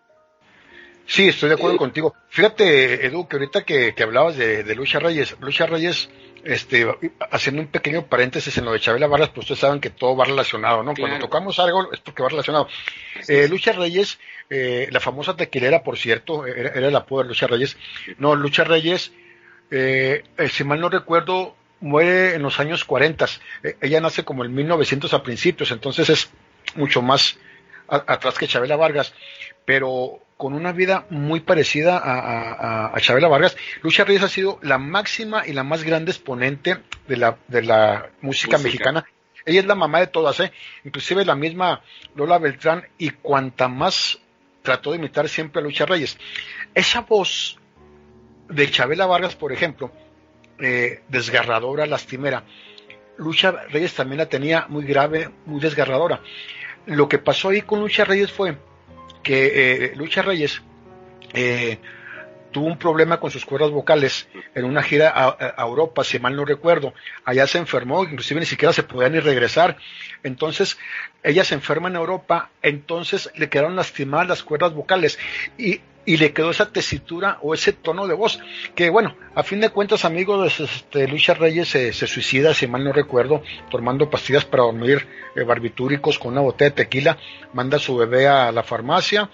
Speaker 4: Sí, estoy de acuerdo contigo. Fíjate, Edu, que ahorita que hablabas de Lucha Reyes, haciendo un pequeño paréntesis en lo de Chabela Vargas, pues ustedes saben que todo va relacionado, ¿no?
Speaker 3: Claro.
Speaker 4: Cuando tocamos algo es porque va relacionado. Lucha Reyes, la famosa tequilera, por cierto, era el apodo de Lucha Reyes. No, Lucha Reyes, si mal no recuerdo, muere en los años 40. Ella nace como en 1900 a principios, entonces es mucho más atrás que Chabela Vargas, pero con una vida muy parecida a Chabela Vargas. Lucha Reyes ha sido la máxima y la más grande exponente de la música mexicana. Ella es la mamá de todas, inclusive la misma Lola Beltrán, y cuanta más trató de imitar siempre a Lucha Reyes. Esa voz de Chabela Vargas, por ejemplo, desgarradora, lastimera, Lucha Reyes también la tenía muy grave, muy desgarradora. Lo que pasó ahí con Lucha Reyes fue que Lucha Reyes tuvo un problema con sus cuerdas vocales en una gira a Europa, si mal no recuerdo. Allá se enfermó, inclusive ni siquiera se podía ni regresar. Entonces ella se enferma en Europa, entonces le quedaron lastimadas las cuerdas vocales y le quedó esa tesitura o ese tono de voz, que bueno, a fin de cuentas, amigos, Lucha Reyes se suicida, si mal no recuerdo, tomando pastillas para dormir, barbitúricos con una botella de tequila, manda a su bebé a la farmacia,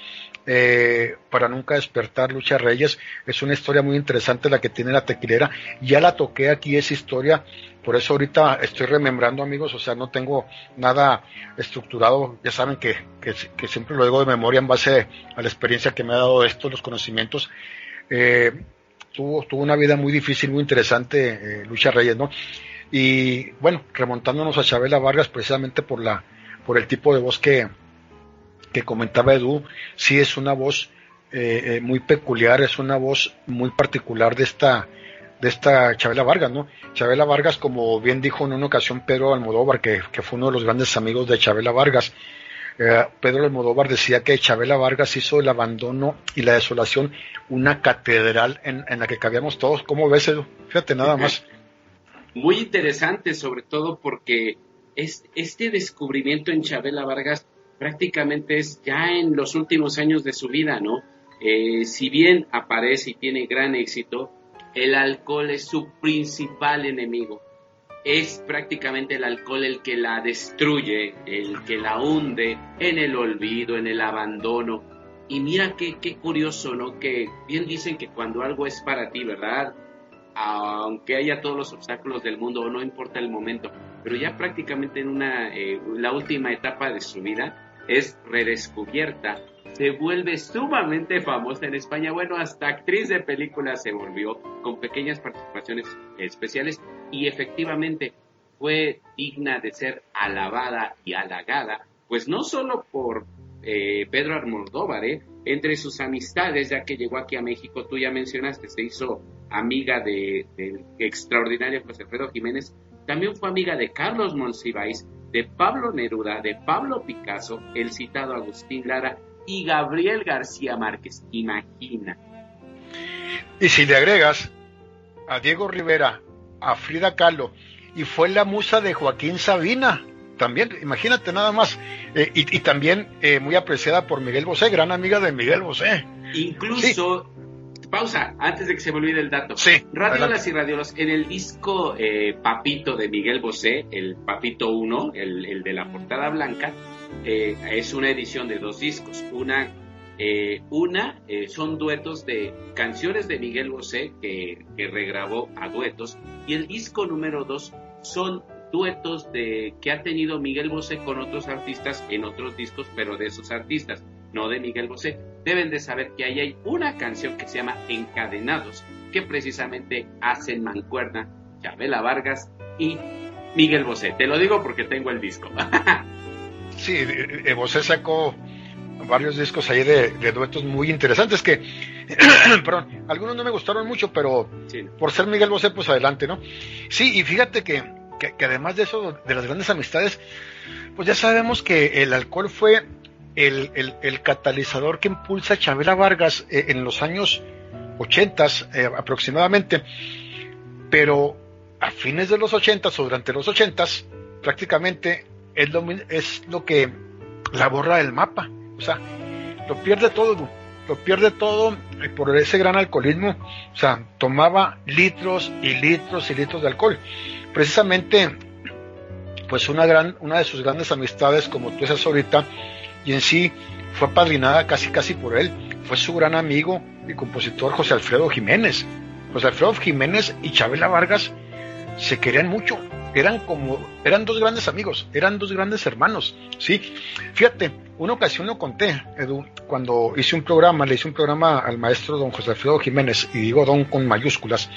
Speaker 4: para nunca despertar. Lucha Reyes, es una historia muy interesante la que tiene la tequilera. Ya la toqué aquí esa historia, por eso ahorita estoy remembrando, amigos, o sea, no tengo nada estructurado, ya saben que siempre lo digo de memoria en base a la experiencia que me ha dado esto, los conocimientos. Tuvo una vida muy difícil, muy interesante, Lucha Reyes, ¿no? Y bueno, remontándonos a Chabela Vargas, precisamente por el tipo de voz que comentaba Edu, sí es una voz muy peculiar, es una voz muy particular de esta Chabela Vargas, ¿no? Chabela Vargas, como bien dijo en una ocasión Pedro Almodóvar, que fue uno de los grandes amigos de Chabela Vargas, Pedro Almodóvar decía que Chabela Vargas hizo el abandono y la desolación una catedral en la que cabíamos todos. ¿Cómo ves, Edu? Fíjate nada más.
Speaker 3: Muy interesante, sobre todo porque este descubrimiento en Chabela Vargas prácticamente es ya en los últimos años de su vida, ¿no? Si bien aparece y tiene gran éxito, el alcohol es su principal enemigo. Es prácticamente el alcohol el que la destruye, el que la hunde en el olvido, en el abandono. Y mira qué curioso, ¿no? Que bien dicen que cuando algo es para ti, ¿verdad? Aunque haya todos los obstáculos del mundo, no importa el momento, pero ya prácticamente en la última etapa de su vida es redescubierta, se vuelve sumamente famosa en España, bueno, hasta actriz de películas se volvió, con pequeñas participaciones especiales, y efectivamente fue digna de ser alabada y halagada, pues no solo por Pedro Almodóvar, entre sus amistades, ya que llegó aquí a México, tú ya mencionaste, se hizo amiga del extraordinario José Alfredo Jiménez, también fue amiga de Carlos Monsiváis, de Pablo Neruda, de Pablo Picasso, el citado Agustín Lara y Gabriel García Márquez, imagina.
Speaker 4: Y si le agregas a Diego Rivera, a Frida Kahlo, y fue la musa de Joaquín Sabina, también, imagínate nada más, y también muy apreciada por Miguel Bosé, gran amiga de Miguel Bosé.
Speaker 3: Incluso, sí. Pausa, antes de que se me olvide el dato.
Speaker 4: Sí,
Speaker 3: Radiolas y Radiolos, en el disco Papito de Miguel Bosé, el Papito 1, el de la portada blanca, es una edición de 2 discos. Una son duetos de canciones de Miguel Bosé que regrabó a duetos, y el disco número 2 son duetos que ha tenido Miguel Bosé con otros artistas en otros discos, pero de esos artistas, no de Miguel Bosé. Deben de saber que ahí hay una canción que se llama Encadenados, que precisamente hacen mancuerna Chabela Vargas y Miguel Bosé. Te lo digo porque tengo el disco.
Speaker 4: Sí, Bosé sacó varios discos ahí de duetos muy interesantes que, perdón, algunos no me gustaron mucho, pero sí, por ser Miguel Bosé, pues adelante, ¿no? Sí, y fíjate que además de eso, de las grandes amistades, pues ya sabemos que el alcohol fue el catalizador que impulsa a Chavela Vargas en los años 80 aproximadamente, pero a fines de los 80 o durante los 80 prácticamente es lo que la borra del mapa. O sea, lo pierde todo por ese gran alcoholismo. O sea, tomaba litros y litros y litros de alcohol. Precisamente, pues una de sus grandes amistades, como tú dices ahorita, y en sí fue apadrinada casi por él, fue su gran amigo y compositor José Alfredo Jiménez. José Alfredo Jiménez y Chavela Vargas se querían mucho. Eran dos grandes amigos, eran dos grandes hermanos, ¿sí? Fíjate, una ocasión lo conté, Edu, cuando le hice un programa al maestro don José Alfredo Jiménez, y digo don con mayúsculas.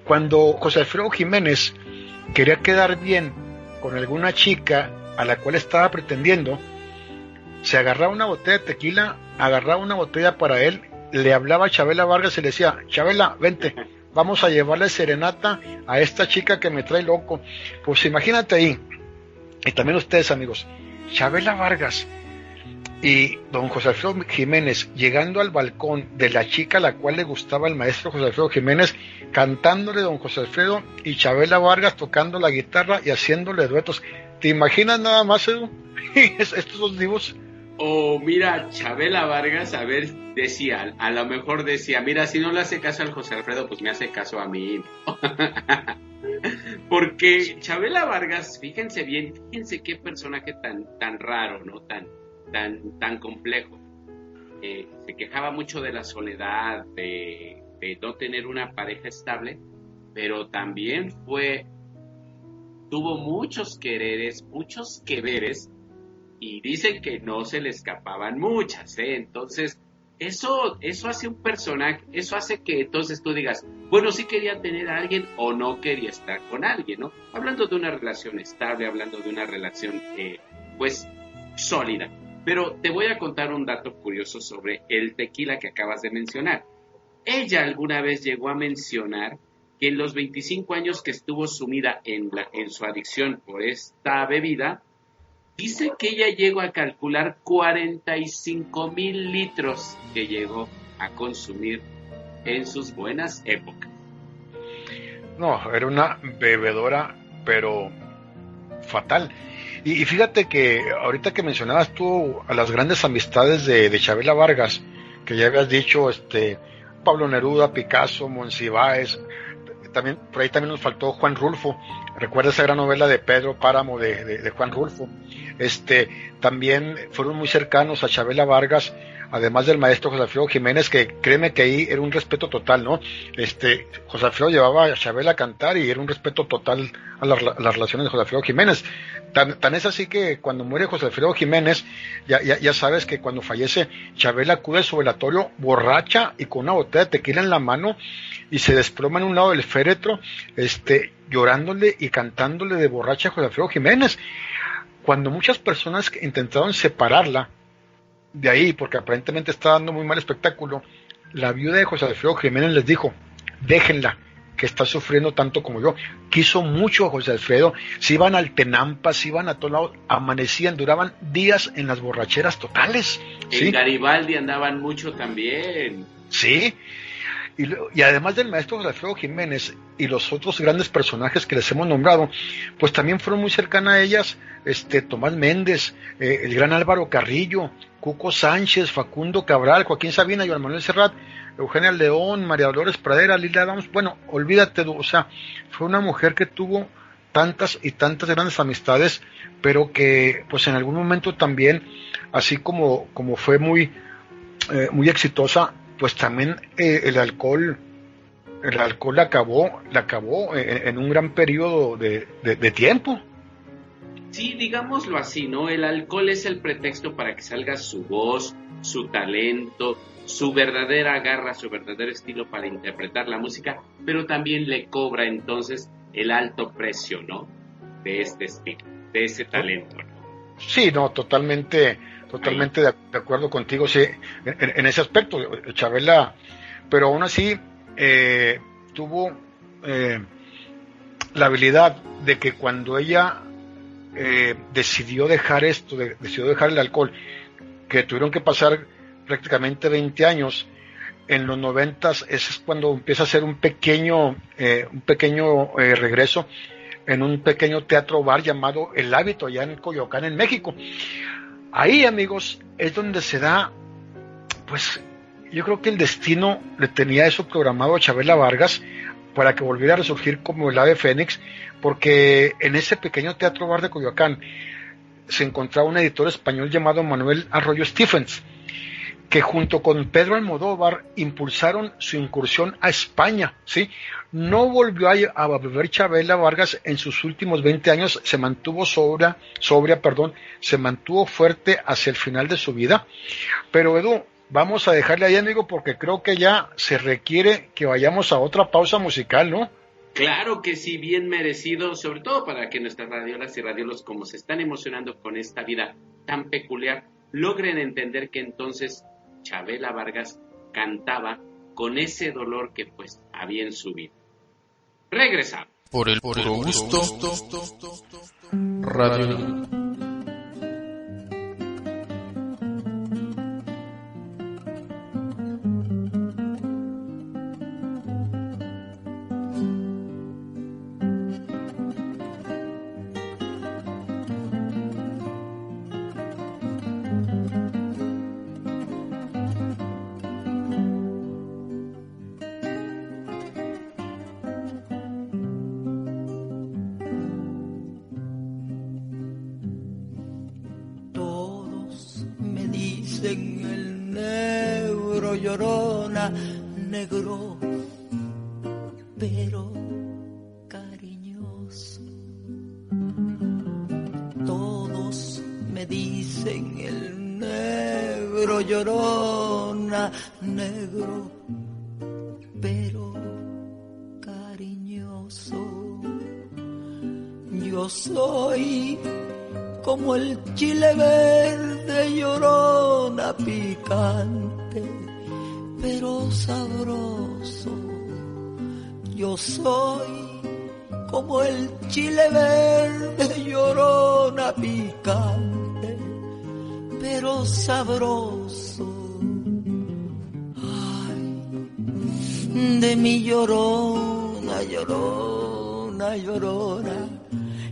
Speaker 4: Cuando José Alfredo Jiménez quería quedar bien con alguna chica a la cual estaba pretendiendo, se agarraba una botella de tequila, agarraba una botella para él, le hablaba a Chavela Vargas y le decía, Chavela, vente, vamos a llevarle serenata a esta chica que me trae loco. Pues imagínate ahí, y también ustedes, amigos, Chavela Vargas y don José Alfredo Jiménez llegando al balcón de la chica a la cual le gustaba el maestro José Alfredo Jiménez, cantándole don José Alfredo y Chavela Vargas tocando la guitarra y haciéndole duetos. ¿Te imaginas nada más, Edu? Estos dos divos.
Speaker 3: O mira, Chavela Vargas, a ver, decía, a lo mejor decía, mira, si no le hace caso al José Alfredo, pues me hace caso a mí. Porque Chavela Vargas, fíjense qué personaje tan raro, ¿no? Tan complejo. Se quejaba mucho de la soledad, de no tener una pareja estable, pero también tuvo muchos quereres, muchos que veres, y dicen que no se le escapaban muchas, ¿eh? Entonces, eso hace un personaje, eso hace que entonces tú digas, bueno, sí quería tener a alguien o no quería estar con alguien, ¿no? Hablando de una relación estable, hablando de una relación, pues, sólida. Pero te voy a contar un dato curioso sobre el tequila que acabas de mencionar. Ella alguna vez llegó a mencionar que en los 25 años que estuvo sumida en su adicción por esta bebida, dice que ella llegó a calcular 45,000 litros que llegó a consumir en sus buenas épocas.
Speaker 4: No, era una bebedora, pero fatal. Y fíjate que ahorita que mencionabas tú a las grandes amistades de Chavela Vargas, que ya habías dicho, Pablo Neruda, Picasso, Monsiváis, también, por ahí también nos faltó Juan Rulfo. Recuerda esa gran novela de Pedro Páramo de Juan Rulfo. También fueron muy cercanos a Chavela Vargas, además del maestro José Alfredo Jiménez, que créeme que ahí era un respeto total, ¿no? José Alfredo llevaba a Chavela a cantar y era un respeto total a las relaciones de José Alfredo Jiménez. Tan es así que cuando muere José Alfredo Jiménez, ya sabes que cuando fallece, Chavela acude a su velatorio borracha y con una botella de tequila en la mano y se desploma en un lado del féretro, llorándole y cantándole de borracha a José Alfredo Jiménez. Cuando muchas personas intentaron separarla de ahí, porque aparentemente está dando muy mal espectáculo, la viuda de José Alfredo Jiménez les dijo, déjenla, que está sufriendo tanto como yo. Quiso mucho a José Alfredo, se iban al Tenampa, se iban a todos lados, amanecían, duraban días en las borracheras totales.
Speaker 3: En Garibaldi andaban mucho también.
Speaker 4: Sí, y además del maestro José Alfredo Jiménez y los otros grandes personajes que les hemos nombrado, pues también fueron muy cercanas a ellas, Tomás Méndez, el gran Álvaro Carrillo, Cuco Sánchez, Facundo Cabral, Joaquín Sabina, Joan Manuel Serrat, Eugenia León, María Dolores Pradera, Lilia Adams. Bueno, olvídate, o sea, fue una mujer que tuvo tantas y tantas grandes amistades, pero que pues en algún momento también, así como fue muy exitosa, pues también el alcohol la acabó en un gran periodo de tiempo.
Speaker 3: Sí, digámoslo así, ¿no? El alcohol es el pretexto para que salga su voz, su talento, su verdadera garra, su verdadero estilo para interpretar la música, pero también le cobra entonces el alto precio, ¿no? De este estilo, de ese talento, ¿no?
Speaker 4: Sí, no, totalmente de acuerdo contigo, sí, en ese aspecto. Chabela, pero aún así tuvo la habilidad de que cuando ella decidió dejar esto, decidió dejar el alcohol, que tuvieron que pasar prácticamente 20 años, en los 90s, ese es cuando empieza a hacer un pequeño regreso en un pequeño teatro bar llamado El Hábito, allá en Coyoacán, en México. Ahí, amigos, es donde se da, pues, yo creo que el destino le tenía eso programado a Chabela Vargas para que volviera a resurgir como el ave fénix, porque en ese pequeño teatro bar de Coyoacán se encontraba un editor español llamado Manuel Arroyo Stephens, que junto con Pedro Almodóvar impulsaron su incursión a España, ¿sí? No volvió a beber Chabela Vargas en sus últimos 20 años, se mantuvo sobria, se mantuvo fuerte hacia el final de su vida. Pero Edu, vamos a dejarle ahí, amigo, porque creo que ya se requiere que vayamos a otra pausa musical, ¿no?
Speaker 3: Claro que sí, bien merecido, sobre todo para que nuestras radiolas y radiolos, como se están emocionando con esta vida tan peculiar, logren entender que entonces Chabela Vargas cantaba con ese dolor que pues había en su vida. Regresamos.
Speaker 2: Por el gusto radio.
Speaker 5: Negro, pero cariñoso. Todos me dicen el negro llorona, negro, pero cariñoso. Yo soy como el chile verde, llorona, picante, pero sabroso. Yo soy como el chile verde, llorona, picante, pero sabroso. Ay, de mi llorona, llorona, llorona,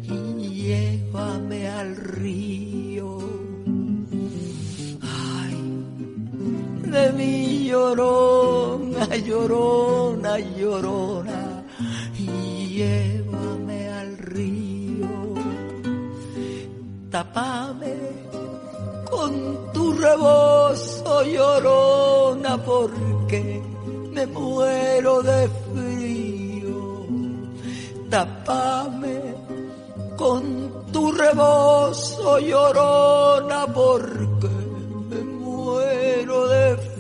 Speaker 5: y llévame al río. De mi llorona, llorona, llorona, y llévame al río. Tápame con tu rebozo, llorona, porque me muero de frío. Tápame con tu rebozo, llorona, porque me muero de frío.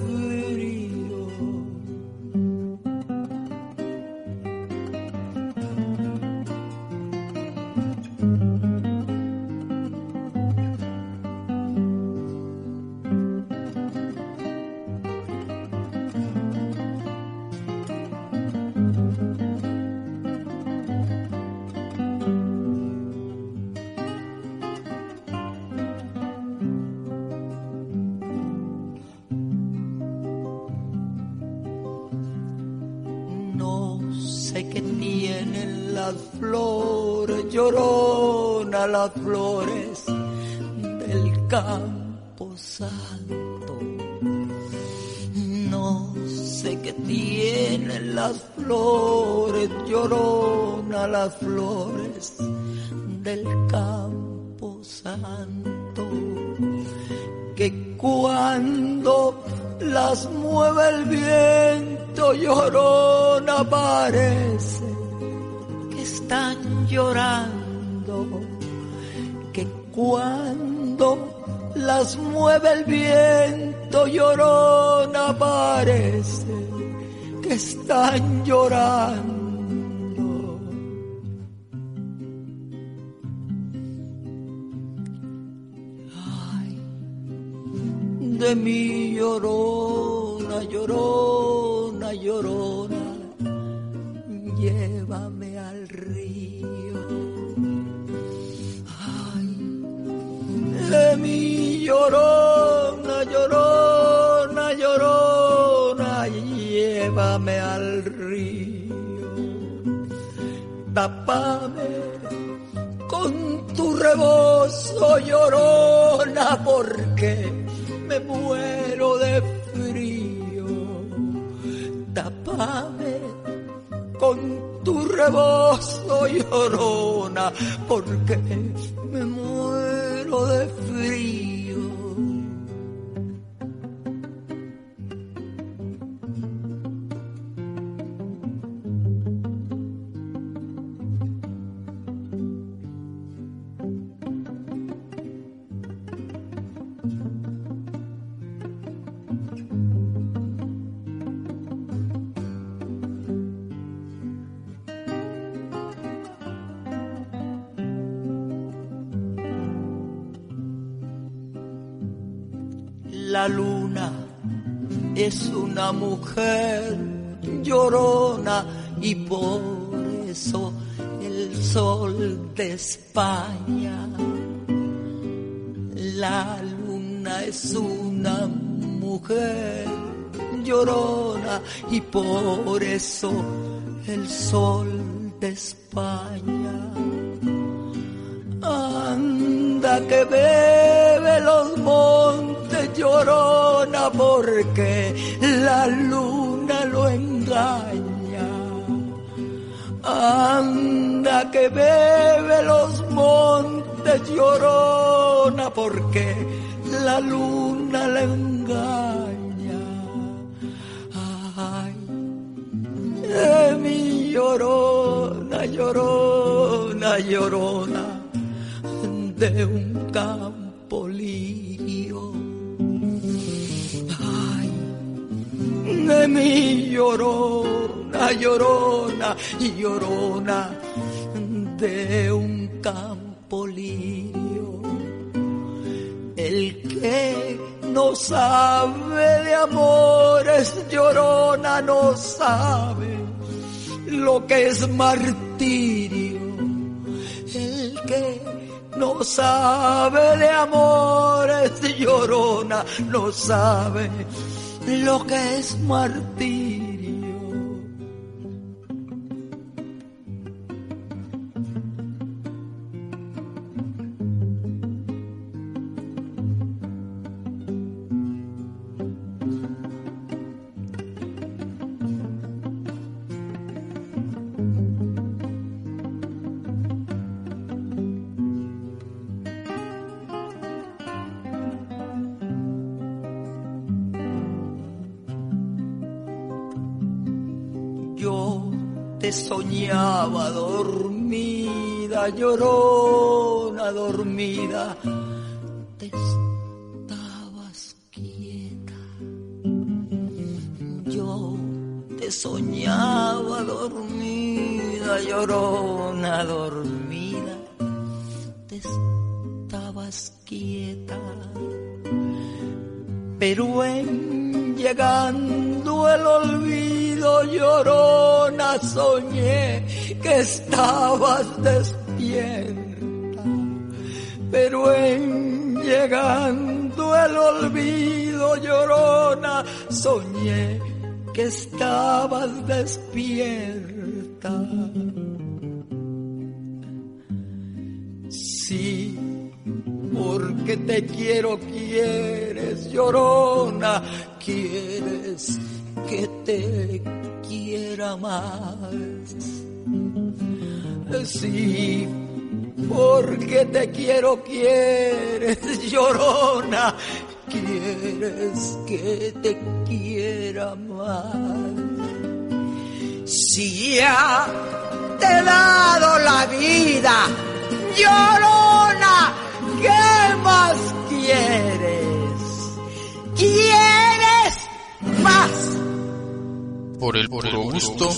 Speaker 5: Llorona, las flores del campo santo. No sé qué tienen las flores, llorona, las flores del campo santo, que cuando las mueve el viento, llorona, parece que están llorando, que cuando las mueve el viento, llorona, parece que están llorando. de mi llorona, llorona, llorona, llévame al río. Ay, de mi llorona, llorona, llorona, llévame al río. Tápame con tu rebozo, llorona, porque me muero de frío. Tápame con tu rebozo, llorona, porque me muero de frío. La luna es una mujer llorona y por eso el sol de España. La luna es una mujer llorona y por eso el sol de España. Anda que bebe los montes, llorona, porque la luna lo engaña. Anda que bebe los montes, llorona, porque la luna le engaña. Ay, mi llorona, llorona, llorona, de un campo lirio. Ay, de mi llorona, llorona, llorona, de un campo lirio. El que no sabe de amores, llorona, no sabe lo que es martirio. El que no sabe de amores, llorona, no sabe lo que es martirio. Soñaba dormida, llorona, dormida, te estabas quieta. Yo te soñaba dormida, llorona, dormida, te estabas quieta. Pero en llegando el olvido, llorona, soñé que estabas despierta. Pero en llegando el olvido, llorona, soñé que estabas despierta. Sí, porque te quiero, quieres, llorona, quieres que te quiera más. Sí, porque te quiero, quieres, llorona, quieres que te quiera más. Si ya te he dado la vida, llorona, ¿qué más quieres? ¿Quieres más?
Speaker 2: Por el gusto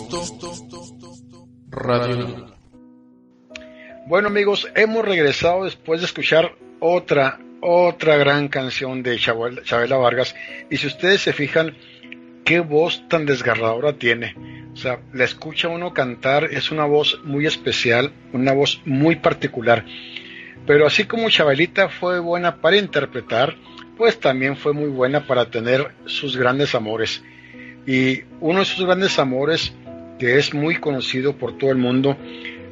Speaker 2: Radio.
Speaker 4: Bueno, amigos, hemos regresado después de escuchar otra otra gran canción de Chabela Vargas. Y si ustedes se fijan, qué voz tan desgarradora tiene. O sea, la escucha uno cantar, es una voz muy especial, una voz muy particular. Pero así como Chabelita fue buena para interpretar, pues también fue muy buena para tener sus grandes amores. Y uno de sus grandes amores, que es muy conocido por todo el mundo,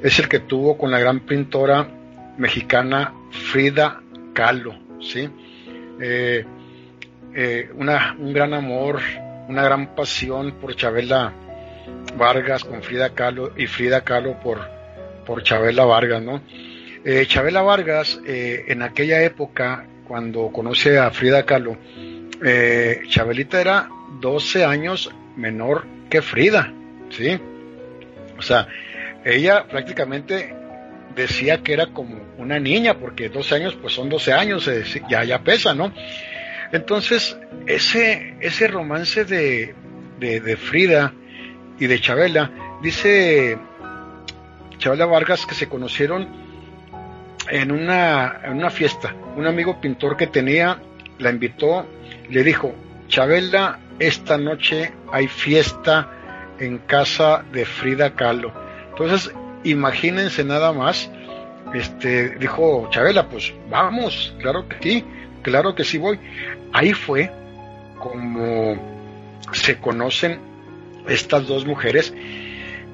Speaker 4: es el que tuvo con la gran pintora mexicana Frida Kahlo, ¿sí? Un gran amor, una gran pasión por Chabela Vargas con Frida Kahlo, y Frida Kahlo por Chabela Vargas, ¿no? Chabela Vargas, en aquella época, cuando conoce a Frida Kahlo, Chabelita era 12 años menor que Frida, ¿sí? O sea, ella prácticamente decía que era como una niña, porque 12 años, pues son 12 años, ya pesa, ¿no? Entonces, ese romance de Frida y de Chabela, dice Chabela Vargas que se conocieron en una fiesta. Un amigo pintor que tenía la invitó, le dijo: Chabela, esta noche hay fiesta en casa de Frida Kahlo. Entonces, imagínense nada más, dijo Chabela, pues vamos, claro que sí voy. Ahí fue como se conocen estas dos mujeres.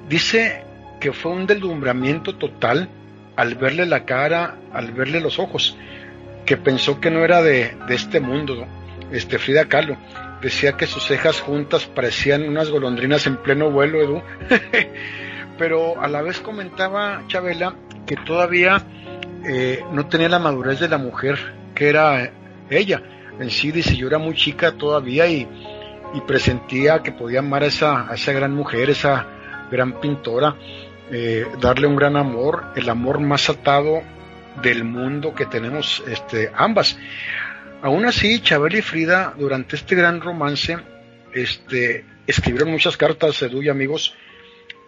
Speaker 4: Dice que fue un deslumbramiento total al verle la cara, al verle los ojos, que pensó que no era de este mundo, ¿no? Frida Kahlo decía que sus cejas juntas parecían unas golondrinas en pleno vuelo, Edu. Pero a la vez comentaba Chabela que todavía no tenía la madurez de la mujer que era ella. En sí, dice, yo era muy chica todavía y presentía que podía amar a esa gran mujer, esa gran pintora, darle un gran amor, el amor más atado del mundo que tenemos ambas. Aún así, Chabela y Frida, durante este gran romance, escribieron muchas cartas, Edu y amigos,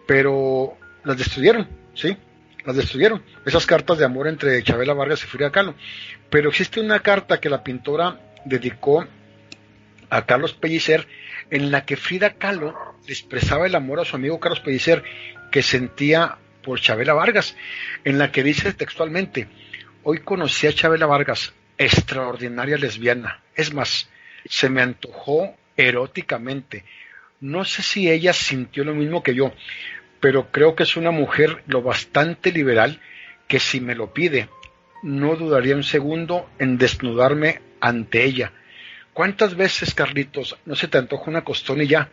Speaker 4: pero las destruyeron, ¿sí? Las destruyeron, esas cartas de amor entre Chabela Vargas y Frida Kahlo. Pero existe una carta que la pintora dedicó a Carlos Pellicer, en la que Frida Kahlo le expresaba el amor a su amigo Carlos Pellicer que sentía por Chabela Vargas, en la que dice textualmente: hoy conocí a Chabela Vargas, extraordinaria lesbiana, es más, se me antojó eróticamente. No sé si ella sintió lo mismo que yo, pero creo que es una mujer lo bastante liberal que si me lo pide, no dudaría un segundo en desnudarme ante ella. ¿Cuántas veces, Carlitos, no se te antoja una costón y ya?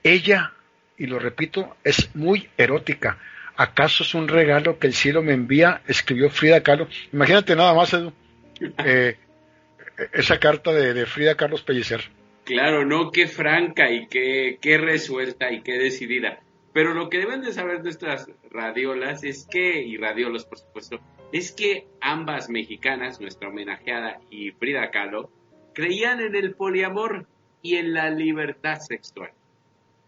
Speaker 4: Ella, y lo repito, es muy erótica. ¿Acaso es un regalo que el cielo me envía?, escribió Frida Kahlo. Imagínate nada más, Edu, esa carta de Frida Carlos Pellicer.
Speaker 3: Claro, no, qué franca y qué resuelta y qué decidida. Pero lo que deben de saber nuestras radiolas y radiolos, por supuesto, es que ambas mexicanas, nuestra homenajeada y Frida Kahlo, creían en el poliamor y en la libertad sexual.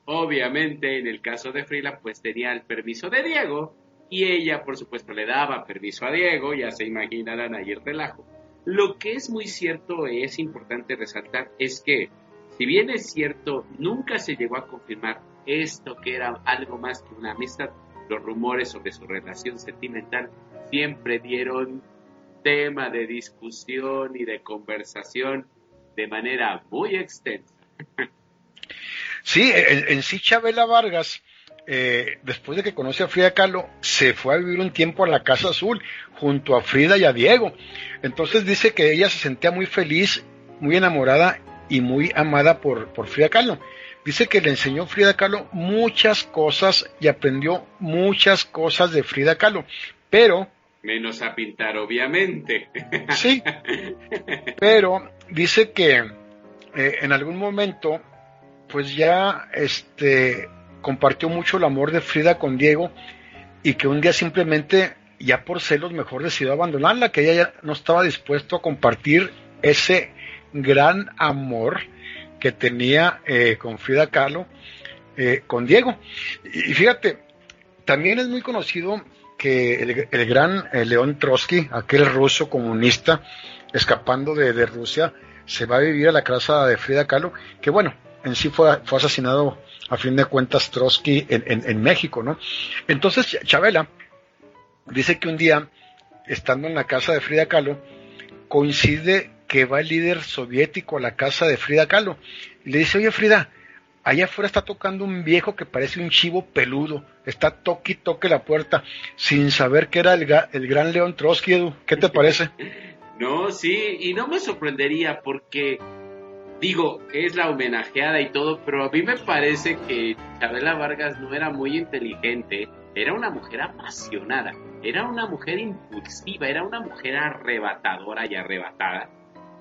Speaker 3: Obviamente, en el caso de Frida, pues tenía el permiso de Diego, y ella, por supuesto, le daba permiso a Diego, ya se imaginarán ahí el relajo. Lo que es muy cierto, es importante resaltar, es que, si bien es cierto, nunca se llegó a confirmar esto que era algo más que una amistad, los rumores sobre su relación sentimental siempre dieron tema de discusión y de conversación de manera muy extensa.
Speaker 4: Sí, en sí Chabela Vargas, después de que conoce a Frida Kahlo, se fue a vivir un tiempo a la Casa Azul, junto a Frida y a Diego. Entonces dice que ella se sentía muy feliz, muy enamorada y muy amada por Frida Kahlo. Dice que le enseñó Frida Kahlo muchas cosas y aprendió muchas cosas de Frida Kahlo, pero...
Speaker 3: menos a pintar, obviamente.
Speaker 4: Sí, pero dice que en algún momento, pues ya compartió mucho el amor de Frida con Diego, y que un día simplemente, ya por celos, mejor decidió abandonarla, que ella ya no estaba dispuesto a compartir ese gran amor que tenía con Frida Kahlo, con Diego. Y fíjate, también es muy conocido que el gran León Trotsky, aquel ruso comunista, escapando de Rusia, se va a vivir a la casa de Frida Kahlo, que bueno, en sí fue asesinado a fin de cuentas Trotsky en México, ¿no? Entonces Chavela dice que un día, estando en la casa de Frida Kahlo, coincide que va el líder soviético a la casa de Frida Kahlo y le dice: oye Frida, allá afuera está tocando un viejo que parece un chivo peludo, está toque y toque la puerta, sin saber que era el gran León Trotsky, Edu. ¿Qué te parece?
Speaker 3: No, sí, y no me sorprendería porque, digo, es la homenajeada y todo, pero a mí me parece que Chavela Vargas no era muy inteligente, era una mujer apasionada, era una mujer impulsiva, era una mujer arrebatadora y arrebatada,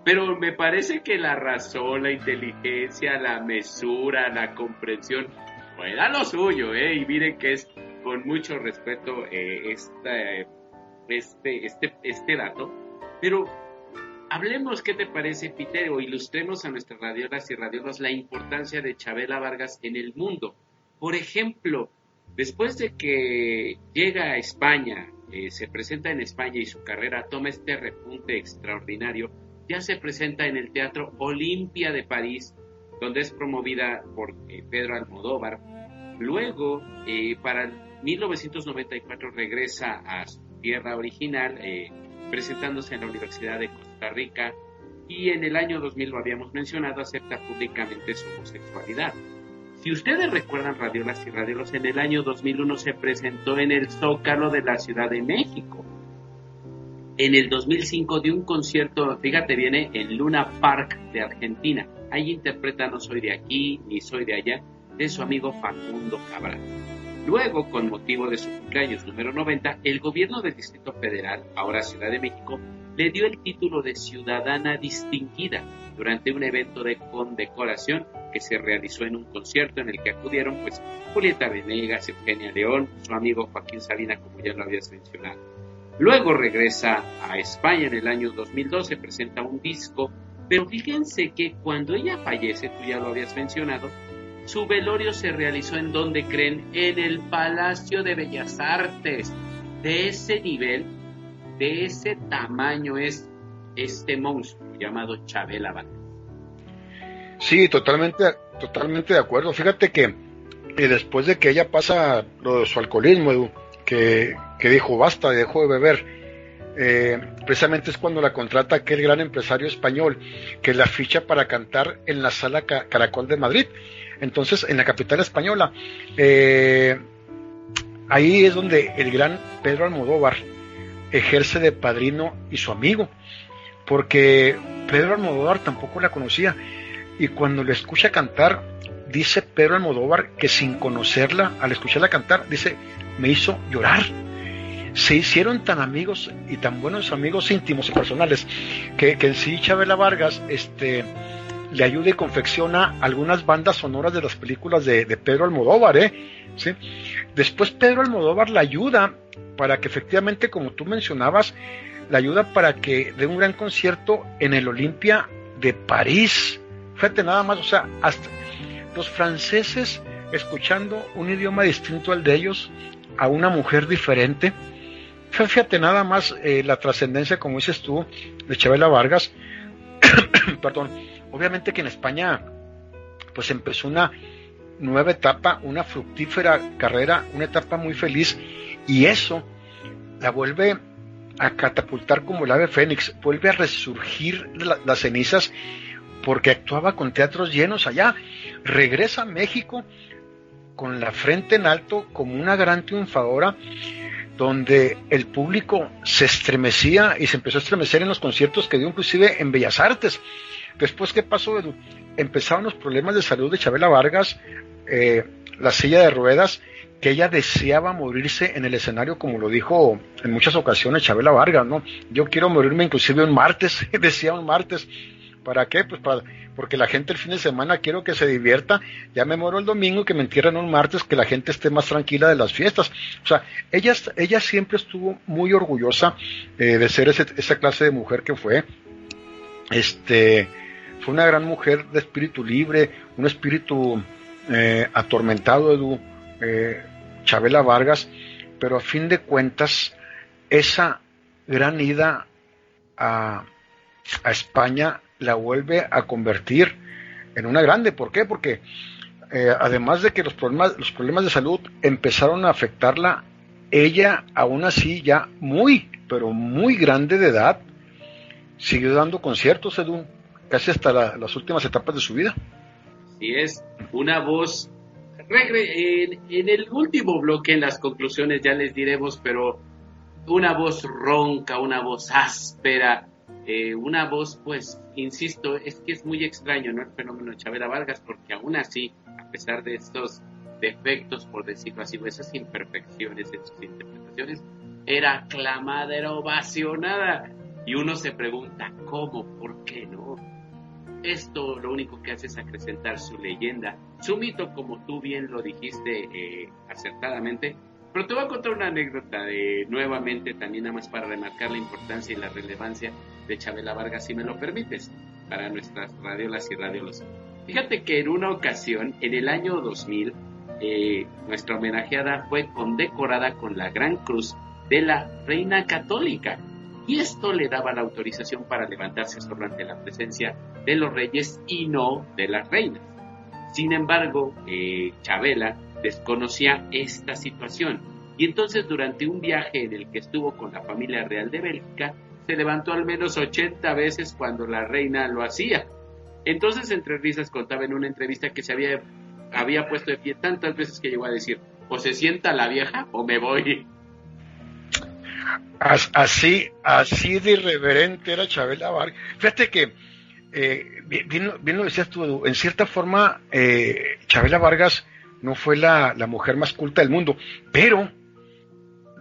Speaker 3: pero me parece que la razón, la inteligencia, la mesura, la comprensión, pues era lo suyo, y miren que es con mucho respeto este dato, pero hablemos, ¿qué te parece, Peter? O ilustremos a nuestras radiolas y radiolas la importancia de Chavela Vargas en el mundo. Por ejemplo, después de que llega a España, se presenta en España y su carrera toma este repunte extraordinario, ya se presenta en el Teatro Olimpia de París, donde es promovida por Pedro Almodóvar. Luego, para 1994 regresa a su tierra original, presentándose en la Universidad de Costa Rica, y en el año 2000, lo habíamos mencionado, acepta públicamente su homosexualidad. Si ustedes recuerdan, radiolas y radiolos, en el año 2001 se presentó en el Zócalo de la Ciudad de México. En el 2005 dio un concierto, fíjate, viene en Luna Park de Argentina. Ahí interpreta No soy de aquí, ni soy de allá, de su amigo Facundo Cabral. Luego, con motivo de su cumpleaños número 90, el gobierno del Distrito Federal, ahora Ciudad de México, le dio el título de Ciudadana Distinguida durante un evento de condecoración que se realizó en un concierto en el que acudieron pues Julieta Venegas, Eugenia León, su amigo Joaquín Sabina, como ya lo habías mencionado. Luego regresa a España en el año 2012, presenta un disco, pero fíjense que cuando ella fallece, tú ya lo habías mencionado, su velorio se realizó ¿en dónde creen? En el Palacio de Bellas Artes. De ese nivel, de ese tamaño es este monstruo llamado Chavela Vargas.
Speaker 4: Sí, totalmente de acuerdo. Fíjate que después de que ella pasa lo de su alcoholismo, Edu, que dijo basta, dejó de beber, precisamente es cuando la contrata aquel gran empresario español que la ficha para cantar en la Sala Caracol de Madrid. Entonces, en la capital española, ahí es donde el gran Pedro Almodóvar ejerce de padrino y su amigo, porque Pedro Almodóvar tampoco la conocía, y cuando le escucha cantar, dice Pedro Almodóvar que sin conocerla, al escucharla cantar, dice, me hizo llorar. Se hicieron tan amigos y tan buenos amigos íntimos y personales que en sí Chavela Vargas le ayuda y confecciona algunas bandas sonoras de las películas de Pedro Almodóvar, ¿sí? Después Pedro Almodóvar la ayuda para que efectivamente, como tú mencionabas, la ayuda para que dé un gran concierto en el Olimpia de París. Fíjate nada más, o sea, hasta los franceses escuchando un idioma distinto al de ellos, a una mujer diferente. Fíjate nada más la trascendencia, como dices tú, de Chavela Vargas. Perdón. Obviamente que en España pues empezó una nueva etapa, una fructífera carrera, una etapa muy feliz, y eso la vuelve a catapultar como el ave fénix, vuelve a resurgir las cenizas, porque actuaba con teatros llenos allá. Regresa a México con la frente en alto como una gran triunfadora, donde el público se estremecía y se empezó a estremecer en los conciertos que dio inclusive en Bellas Artes. Después, ¿qué pasó, Edu? Empezaron los problemas de salud de Chavela Vargas, la silla de ruedas, que ella deseaba morirse en el escenario, como lo dijo en muchas ocasiones Chavela Vargas, ¿no? Yo quiero morirme inclusive un martes, decía un martes. ¿Para qué? Pues porque la gente el fin de semana quiero que se divierta, ya me muero el domingo y que me entierren un martes, que la gente esté más tranquila de las fiestas. O sea, ella siempre estuvo muy orgullosa de ser esa clase de mujer que fue. Fue una gran mujer de espíritu libre, un espíritu atormentado, Edu, Chavela Vargas, pero a fin de cuentas, esa gran ida a a España la vuelve a convertir en una grande. ¿Por qué? Porque además de que los problemas de salud empezaron a afectarla, ella aún así ya muy, pero muy grande de edad, siguió dando conciertos, Edu, casi hasta las últimas etapas de su vida.
Speaker 3: Así es, una voz, en el último bloque, en las conclusiones ya les diremos, pero una voz ronca, una voz áspera, una voz, pues, insisto, es que es muy extraño, ¿no?, el fenómeno de Chabela Vargas, porque aún así, a pesar de estos defectos, por decirlo así, o esas imperfecciones en sus interpretaciones, era aclamada, era ovacionada, y uno se pregunta, ¿cómo? ¿Por qué no? Esto lo único que hace es acrecentar su leyenda, su mito, como tú bien lo dijiste acertadamente. Pero te voy a contar una anécdota nuevamente, también nada más para remarcar la importancia y la relevancia de Chabela Vargas, si me lo permites, para nuestras radiolas y radiolos. Fíjate que en una ocasión, en el año 2000, nuestra homenajeada fue condecorada con la Gran Cruz de la Reina Católica, y esto le daba la autorización para levantarse solo ante la presencia de los reyes y no de las reinas. Sin embargo, Chabela desconocía esta situación, y entonces durante un viaje en el que estuvo con la familia real de Bélgica, se levantó al menos 80 veces cuando la reina lo hacía. Entonces, entre risas, contaba en una entrevista que se había puesto de pie tantas veces que llegó a decir, o se sienta la vieja o me voy.
Speaker 4: Así de irreverente era Chabela Vargas. Fíjate que bien lo decías tú, en cierta forma Chabela Vargas no fue la mujer más culta del mundo, pero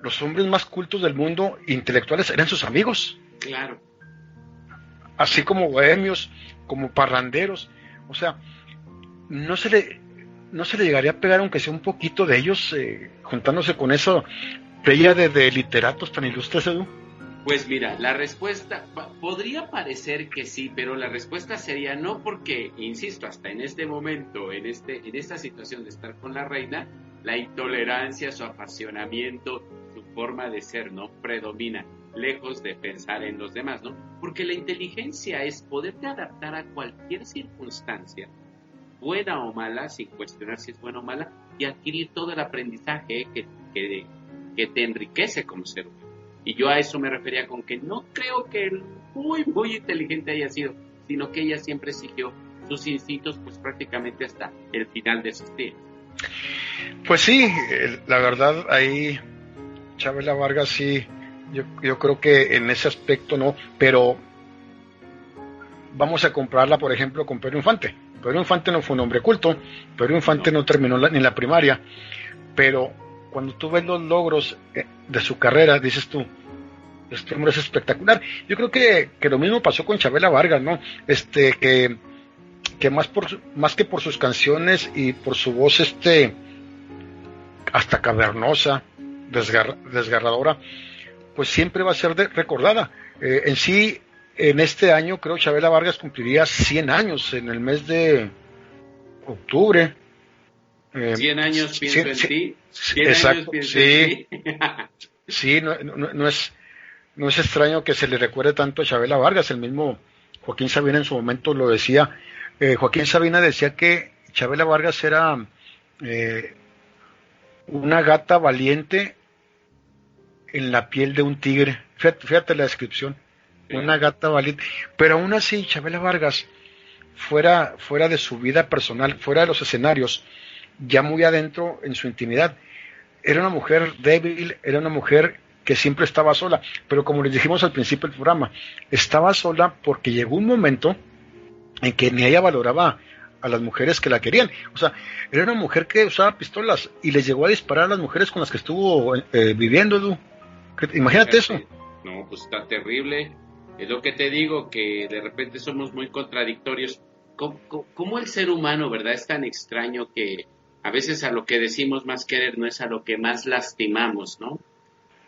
Speaker 4: los hombres más cultos del mundo, intelectuales, eran sus amigos.
Speaker 3: Claro.
Speaker 4: Así como bohemios, como parranderos. O sea, no se le llegaría a pegar, aunque sea un poquito de ellos, juntándose con eso, playa de literatos tan ilustres, Edu.
Speaker 3: Pues mira, la respuesta podría parecer que sí, pero la respuesta sería no, porque, insisto, hasta en este momento, en esta situación de estar con la reina, la intolerancia, su apasionamiento, su forma de ser, ¿no?, predomina, lejos de pensar en los demás, ¿no? Porque la inteligencia es poderte adaptar a cualquier circunstancia, buena o mala, sin cuestionar si es buena o mala, y adquirir todo el aprendizaje que te enriquece como ser humano. Y yo a eso me refería con que no creo que muy, muy inteligente haya sido, sino que ella siempre siguió sus instintos, pues prácticamente hasta el final de sus días.
Speaker 4: Pues sí, la verdad ahí Chabela Vargas sí, yo creo que en ese aspecto no, pero vamos a compararla, por ejemplo, con Pedro Infante. Pedro Infante no fue un hombre culto, Pedro Infante no terminó ni la primaria, pero cuando tú ves los logros de su carrera, dices tú, este hombre es espectacular. Yo creo que lo mismo pasó con Chabela Vargas, ¿no? Que más que por sus canciones y por su voz hasta cavernosa, desgarradora, pues siempre va a ser recordada. En sí, en este año creo Chabela Vargas cumpliría 100 años en el mes de octubre.
Speaker 3: 100 años pienso en ti. 100
Speaker 4: exacto,
Speaker 3: años pienso
Speaker 4: sí,
Speaker 3: en ti.
Speaker 4: Sí, no es extraño que se le recuerde tanto a Chabela Vargas. El mismo Joaquín Sabina en su momento lo decía. Joaquín Sabina decía que Chabela Vargas era una gata valiente en la piel de un tigre. Fíjate la descripción. Sí. Una gata valiente. Pero aún así, Chabela Vargas, fuera de su vida personal, fuera de los escenarios, ya muy adentro en su intimidad, era una mujer débil, era una mujer que siempre estaba sola, pero como les dijimos al principio del programa, estaba sola porque llegó un momento en que ni ella valoraba a las mujeres que la querían. O sea, era una mujer que usaba pistolas y les llegó a disparar a las mujeres con las que estuvo viviendo, Edu. Imagínate eso.
Speaker 3: No, pues está terrible. Es lo que te digo, que de repente somos muy contradictorios. ¿Cómo el ser humano, verdad, es tan extraño que a veces a lo que decimos más querer no es a lo que más lastimamos, ¿no?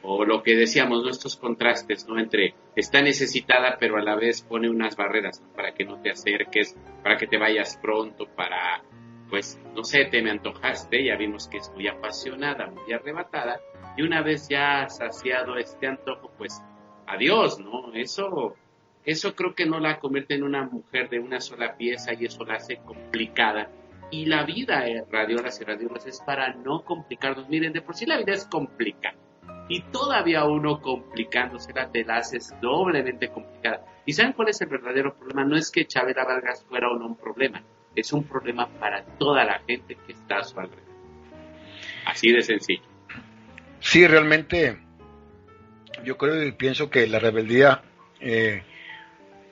Speaker 3: O lo que decíamos, ¿no?, estos contrastes, ¿no?, entre está necesitada pero a la vez pone unas barreras, ¿no?, para que no te acerques, para que te vayas pronto, para, pues, no sé, te me antojaste, ya vimos que es muy apasionada, muy arrebatada, y una vez ya saciado este antojo, pues, adiós, ¿no? Eso Eso creo que no la convierte en una mujer de una sola pieza y eso la hace complicada. Y la vida, radiolas y radiolas, es para no complicarnos. Miren, de por sí la vida es complicada. Y todavía uno complicándosela te la haces doblemente complicada. ¿Y saben cuál es el verdadero problema? No es que Chabela Vargas fuera o no un problema. Es un problema para toda la gente que está a su alrededor. Así de sencillo.
Speaker 4: Sí, realmente yo creo y pienso que la rebeldía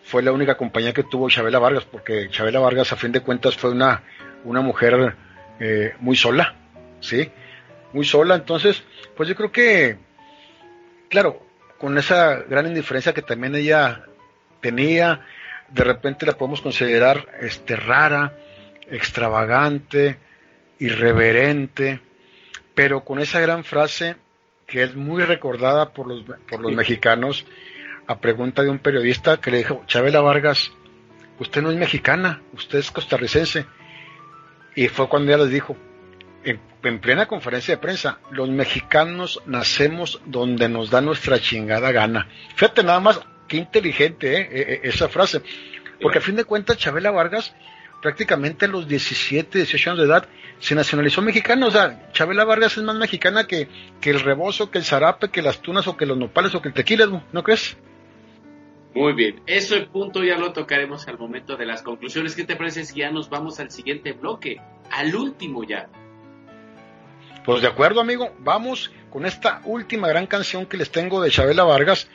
Speaker 4: fue la única compañía que tuvo Chabela Vargas, porque Chabela Vargas a fin de cuentas fue una mujer muy sola, ¿sí? Muy sola. Entonces, pues yo creo que, claro, con esa gran indiferencia que también ella tenía, de repente la podemos considerar rara, extravagante, irreverente, pero con esa gran frase que es muy recordada por los mexicanos, a pregunta de un periodista que le dijo: Chabela Vargas, usted no es mexicana, usted es costarricense. Y fue cuando ella les dijo, en plena conferencia de prensa: los mexicanos nacemos donde nos da nuestra chingada gana. Fíjate nada más, qué inteligente esa frase, porque a fin de cuentas Chabela Vargas prácticamente a los 17, 18 años de edad se nacionalizó mexicana. O sea, Chabela Vargas es más mexicana que el rebozo, que el zarape, que las tunas o que los nopales o que el tequila, ¿no crees?
Speaker 3: Muy bien, eso el punto ya lo tocaremos al momento de las conclusiones. ¿Qué te parece si ya nos vamos al siguiente bloque? Al último ya.
Speaker 4: Pues de acuerdo, amigo, vamos con esta última gran canción que les tengo de Chabela Vargas,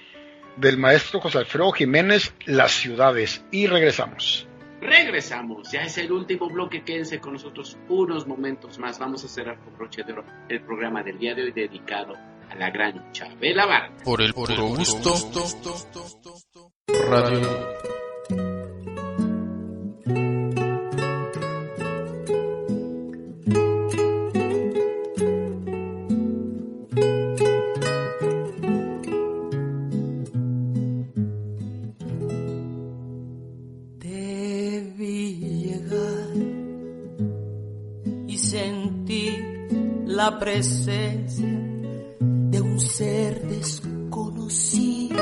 Speaker 4: del maestro José Alfredo Jiménez, Las Ciudades, y regresamos.
Speaker 3: Regresamos, ya es el último bloque, quédense con nosotros unos momentos más. Vamos a cerrar con broche de oro el programa del día de hoy dedicado a la gran Chabela Vargas.
Speaker 2: Por el puro gusto, Radio.
Speaker 5: La presencia de un ser desconocido.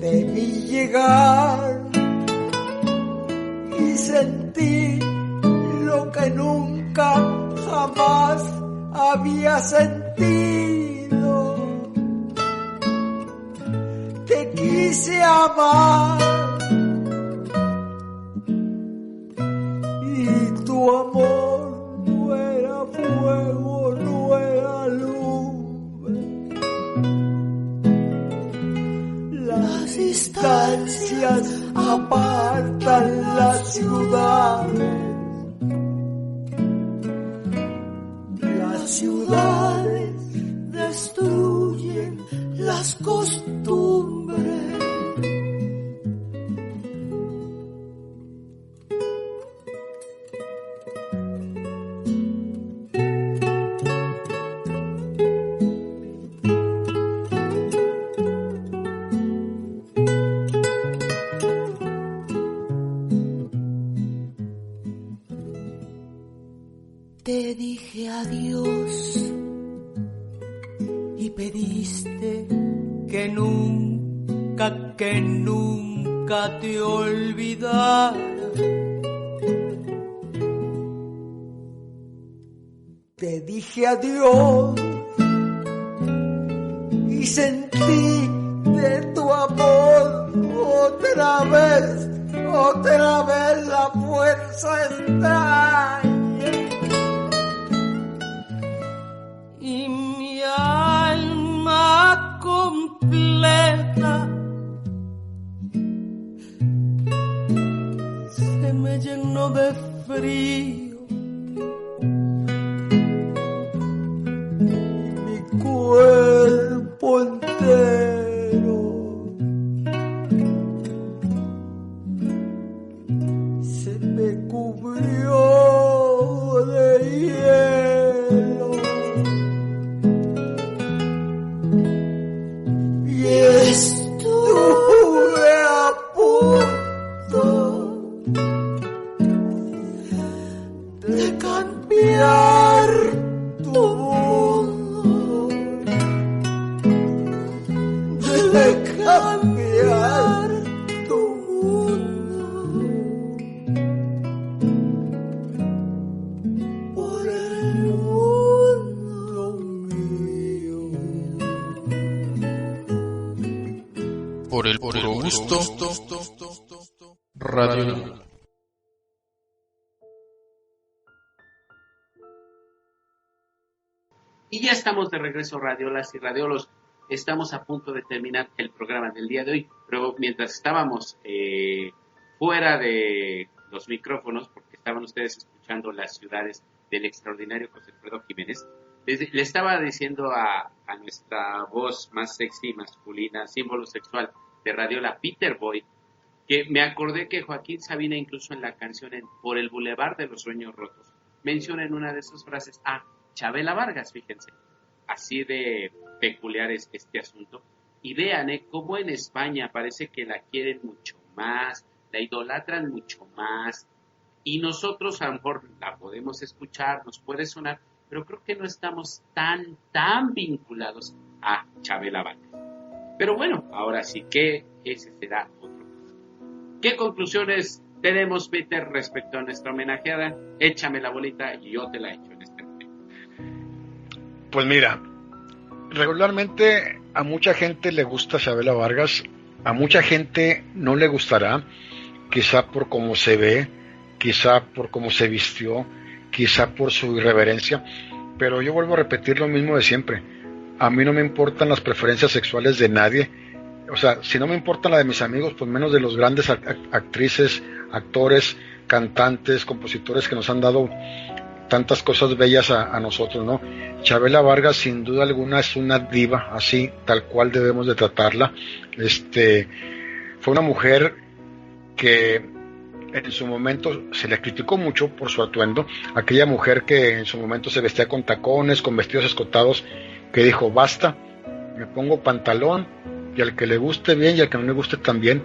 Speaker 5: Te vi llegar y sentí lo que nunca jamás había sentido. Te quise amar y tu amor fuego, no era lumbre. Las distancias apartan las ciudades. Las ciudades destruyen las costumbres. Te dije adiós y pediste que nunca te olvidara. Te dije adiós y sentí de tu amor otra vez la fuerza extraña. Y mi alma completa se me llenó de frío. Mi cuerpo entero se me cubrió de hielo. Y estuve a punto de cambiar tu mundo.
Speaker 2: el puro gusto. Radio.
Speaker 3: Y ya estamos de regreso, radiolas y radiolos. Estamos a punto de terminar el programa del día de hoy, pero mientras estábamos fuera de los micrófonos, porque estaban ustedes escuchando las ciudades del extraordinario José Alfredo Jiménez, le estaba diciendo a nuestra voz más sexy, masculina, símbolo sexual de radiola, Peter Boy, que me acordé que Joaquín Sabina, incluso en la canción Por el Boulevard de los Sueños Rotos, menciona en una de sus frases a Chabela Vargas, fíjense, así de peculiar es este asunto. Y vean cómo en España parece que la quieren mucho más, la idolatran mucho más, y nosotros a lo mejor la podemos escuchar, nos puede sonar, pero creo que no estamos tan vinculados a Chabela Vargas. Pero bueno, ahora sí que ese será otro caso. ¿Qué conclusiones tenemos, Peter, respecto a nuestra homenajeada? Échame la bolita y yo te la echo en este momento.
Speaker 4: Pues mira, regularmente a mucha gente le gusta Chabela Vargas, a mucha gente no le gustará, quizá por cómo se ve, quizá por cómo se vistió, quizá por su irreverencia, pero yo vuelvo a repetir lo mismo de siempre. A mí no me importan las preferencias sexuales de nadie. O sea, si no me importan la de mis amigos, pues menos de los grandes actrices, actores, cantantes, compositores que nos han dado tantas cosas bellas a nosotros, ¿no? Chabela Vargas, sin duda alguna, es una diva, así, tal cual debemos de tratarla. Fue una mujer que en su momento se le criticó mucho por su atuendo, aquella mujer que en su momento se vestía con tacones, con vestidos escotados, que dijo, basta, me pongo pantalón, y al que le guste bien y al que no le guste también,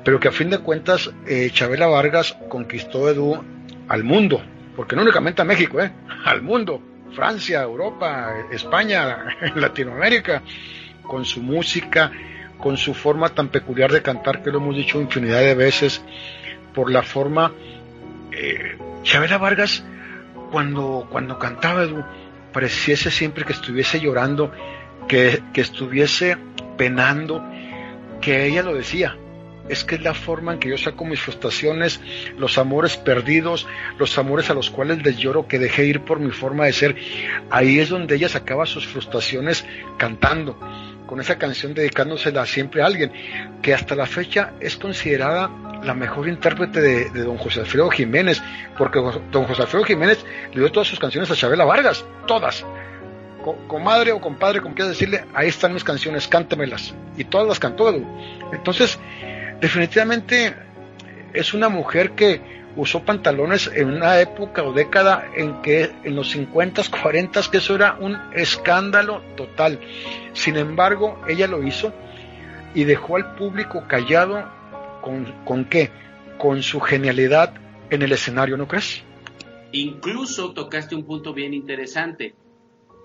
Speaker 4: pero que a fin de cuentas Chabela Vargas conquistó, Edu, al mundo, porque no únicamente a México, al mundo, Francia, Europa, España, Latinoamérica, con su música, con su forma tan peculiar de cantar, que lo hemos dicho infinidad de veces, por la forma, Chabela Vargas, cuando cantaba, Edu, pareciese siempre que estuviese llorando, que estuviese penando, que ella lo decía, es que es la forma en que yo saco mis frustraciones, los amores perdidos, los amores a los cuales les lloro, que dejé ir por mi forma de ser. Ahí es donde ella sacaba sus frustraciones cantando, con esa canción dedicándosela siempre a alguien, que hasta la fecha es considerada la mejor intérprete de don José Alfredo Jiménez, porque don José Alfredo Jiménez le dio todas sus canciones a Chabela Vargas, todas. Comadre o compadre, como quieras decirle, ahí están mis canciones, cántemelas. Y todas las cantó, Edu. Entonces, definitivamente es una mujer que usó pantalones en una época o década en que en los 50s, 40s, que eso era un escándalo total. Sin embargo, ella lo hizo y dejó al público callado. ¿Con qué? Con su genialidad en el escenario, ¿no crees?
Speaker 3: Incluso tocaste un punto bien interesante.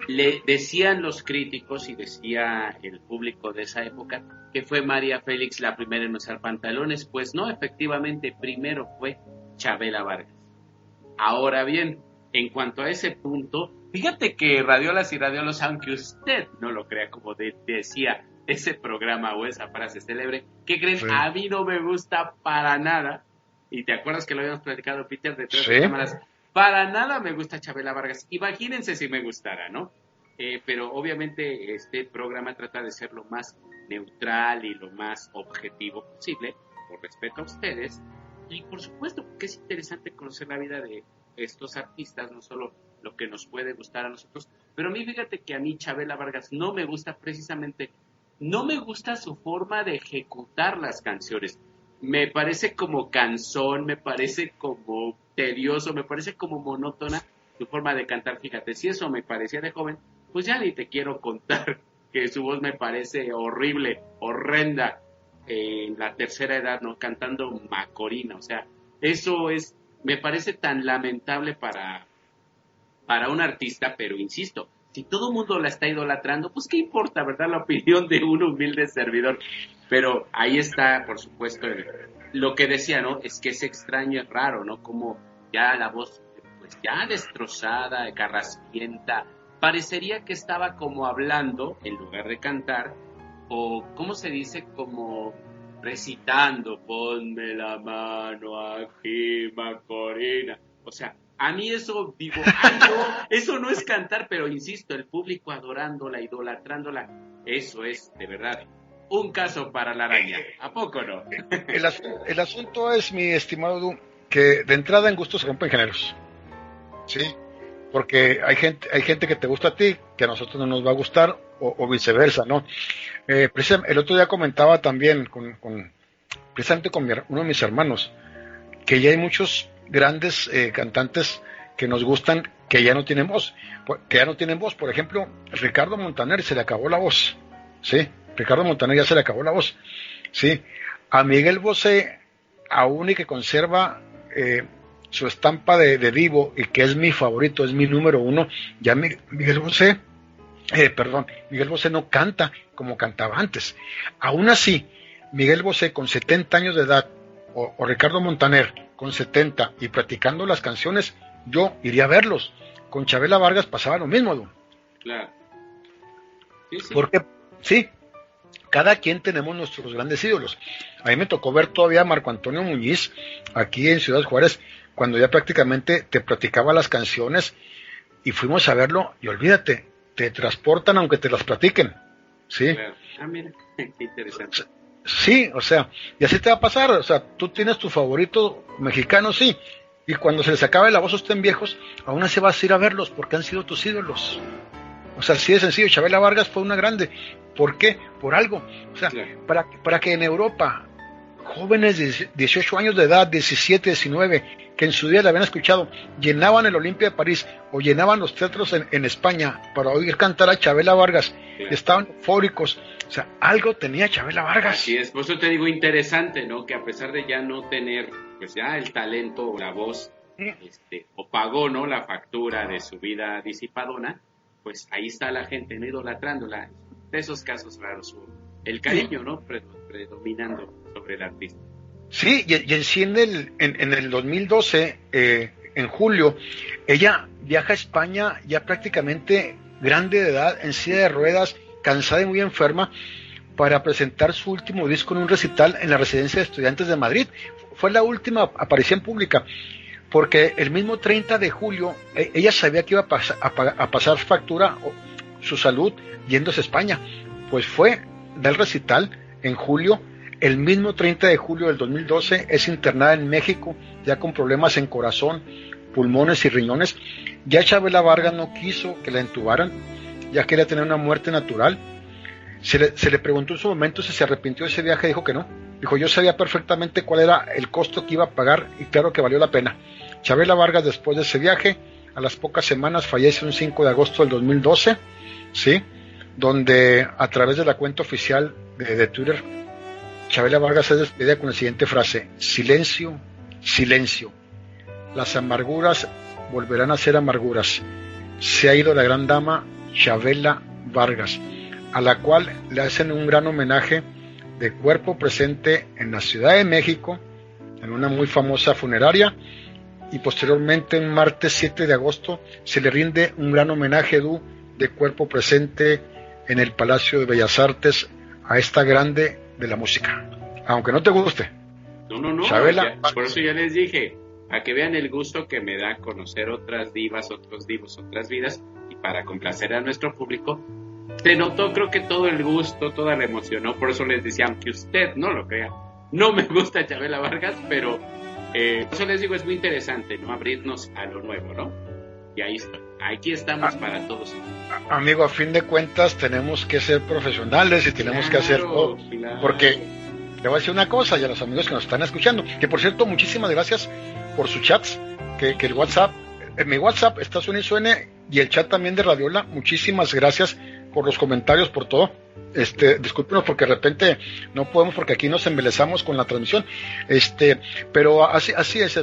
Speaker 3: Le decían los críticos y decía el público de esa época que fue María Félix la primera en usar pantalones. Pues no, efectivamente, primero fue Chabela Vargas. Ahora bien, en cuanto a ese punto, fíjate que radiolas y radiolos, aunque usted no lo crea, como decía ese programa o esa frase célebre, ¿qué creen? Sí. A mí no me gusta para nada, y te acuerdas que lo habíamos platicado, Peter, de tres cámaras, para nada me gusta Chabela Vargas. Imagínense si me gustara, ¿no? Pero obviamente este programa trata de ser lo más neutral y lo más objetivo posible, por respeto a ustedes, y por supuesto que es interesante conocer la vida de estos artistas, no solo lo que nos puede gustar a nosotros, pero a mí, fíjate que a mí Chabela Vargas no me gusta precisamente, no me gusta su forma de ejecutar las canciones. Me parece como cansón, me parece como tedioso, me parece como monótona su forma de cantar. Fíjate, si eso me parecía de joven, pues ya ni te quiero contar que su voz me parece horrible, horrenda, en la tercera edad, ¿no? Cantando Macorina, o sea, eso es, me parece tan lamentable para un artista, pero insisto, si todo el mundo la está idolatrando, pues qué importa, ¿verdad? La opinión de un humilde servidor. Pero ahí está, por supuesto, lo que decía, ¿no? Es que es extraño, es raro, ¿no? Como ya la voz, pues ya destrozada, carraspienta, parecería que estaba como hablando, en lugar de cantar, o ¿cómo se dice? Como recitando, ponme la mano aquí, Macorina. O sea, a mí eso, digo, ay, no, eso no es cantar, pero insisto, el público adorándola, idolatrándola, eso es, de verdad, un caso para la araña. ¿A poco no?
Speaker 4: El asunto es, mi estimado Du, que de entrada en gustos se rompen géneros. Sí, porque hay gente que te gusta a ti, que a nosotros no nos va a gustar, o viceversa, ¿no? El otro día comentaba también precisamente con uno de mis hermanos, que ya hay muchos grandes cantantes que nos gustan, que ya no tienen voz. Por ejemplo, Ricardo Montaner se le acabó la voz, ¿sí? Ricardo Montaner ya se le acabó la voz, ¿sí? A Miguel Bosé, aún y que conserva su estampa de divo, y que es mi favorito, es mi número uno, ya Miguel Bosé no canta como cantaba antes. Aún así, Miguel Bosé con 70 años de edad, o Ricardo Montaner con 70 y practicando las canciones, yo iría a verlos. Con Chabela Vargas pasaba lo mismo, ¿no?
Speaker 3: Claro. Sí.
Speaker 4: Porque, sí, cada quien tenemos nuestros grandes ídolos. A mí me tocó ver todavía a Marco Antonio Muñiz aquí en Ciudad Juárez, cuando ya prácticamente te platicaba las canciones, y fuimos a verlo, y olvídate, te transportan aunque te las platiquen, ¿sí?
Speaker 3: Claro. Ah, mira, qué interesante.
Speaker 4: Sí, o sea, y así te va a pasar, o sea, tú tienes tu favorito mexicano, sí, y cuando se les acabe la voz o estén viejos, aún así vas a ir a verlos, porque han sido tus ídolos. O sea, así de sencillo. Chabela Vargas fue una grande. ¿Por qué? Por algo. O sea, claro, para que en Europa, jóvenes de 18 años de edad, 17, 19, que en su día la habían escuchado, llenaban el Olimpia de París o llenaban los teatros en España para oír cantar a Chabela Vargas, claro, estaban eufóricos. O sea, algo tenía Chabela Vargas.
Speaker 3: Así es, por eso te digo, interesante, ¿no? Que a pesar de ya no tener, pues ya el talento o la voz, o pagó, ¿no?, la factura de su vida disipadona, pues ahí está la gente, ¿no?, idolatrándola. De esos casos raros, el cariño, ¿no?, predominando sobre el artista.
Speaker 4: Sí, y en el 2012, en julio, ella viaja a España ya prácticamente grande de edad, en silla de ruedas, cansada y muy enferma, para presentar su último disco en un recital en la Residencia de Estudiantes de Madrid. Fue la última aparición pública, porque el mismo 30 de julio ella sabía que iba a pasar factura su salud yéndose a España. Pues fue del recital en julio. El mismo 30 de julio del 2012 es internada en México, ya con problemas en corazón, pulmones y riñones. Ya Chabela Vargas no quiso que la entubaran, ya quería tener una muerte natural. Se le preguntó en su momento si se arrepintió de ese viaje, dijo que no. Dijo, yo sabía perfectamente cuál era el costo que iba a pagar y claro que valió la pena. Chabela Vargas, después de ese viaje, a las pocas semanas fallece un 5 de agosto del 2012, ¿sí? Donde a través de la cuenta oficial de Twitter, Chabela Vargas se despedía con la siguiente frase: silencio, silencio. Las amarguras volverán a ser amarguras. Se ha ido la gran dama Chabela Vargas, a la cual le hacen un gran homenaje de cuerpo presente en la Ciudad de México, en una muy famosa funeraria, y posteriormente, un martes 7 de agosto, se le rinde un gran homenaje de cuerpo presente en el Palacio de Bellas Artes a esta grande de la música, aunque no te guste.
Speaker 3: No,
Speaker 4: Chabela,
Speaker 3: por eso ya les dije, a que vean el gusto que me da conocer otras divas, otros divos, otras vidas, y para complacer a nuestro público, se notó, creo que todo el gusto, toda la emoción, ¿no? Por eso les decía, aunque usted no lo crea, no me gusta Chabela Vargas, pero por eso les digo, es muy interesante, ¿no?, abrirnos a lo nuevo, ¿no? Y aquí estamos para todos.
Speaker 4: Amigo, a fin de cuentas tenemos que ser profesionales y tenemos que hacer todo, porque le voy a decir una cosa, y a los amigos que nos están escuchando, que por cierto, muchísimas gracias por sus chats, que el WhatsApp, mi WhatsApp está suene, y el chat también de Radiola, muchísimas gracias por los comentarios, por todo. Discúlpenos porque de repente no podemos, porque aquí nos embelezamos con la transmisión, pero así es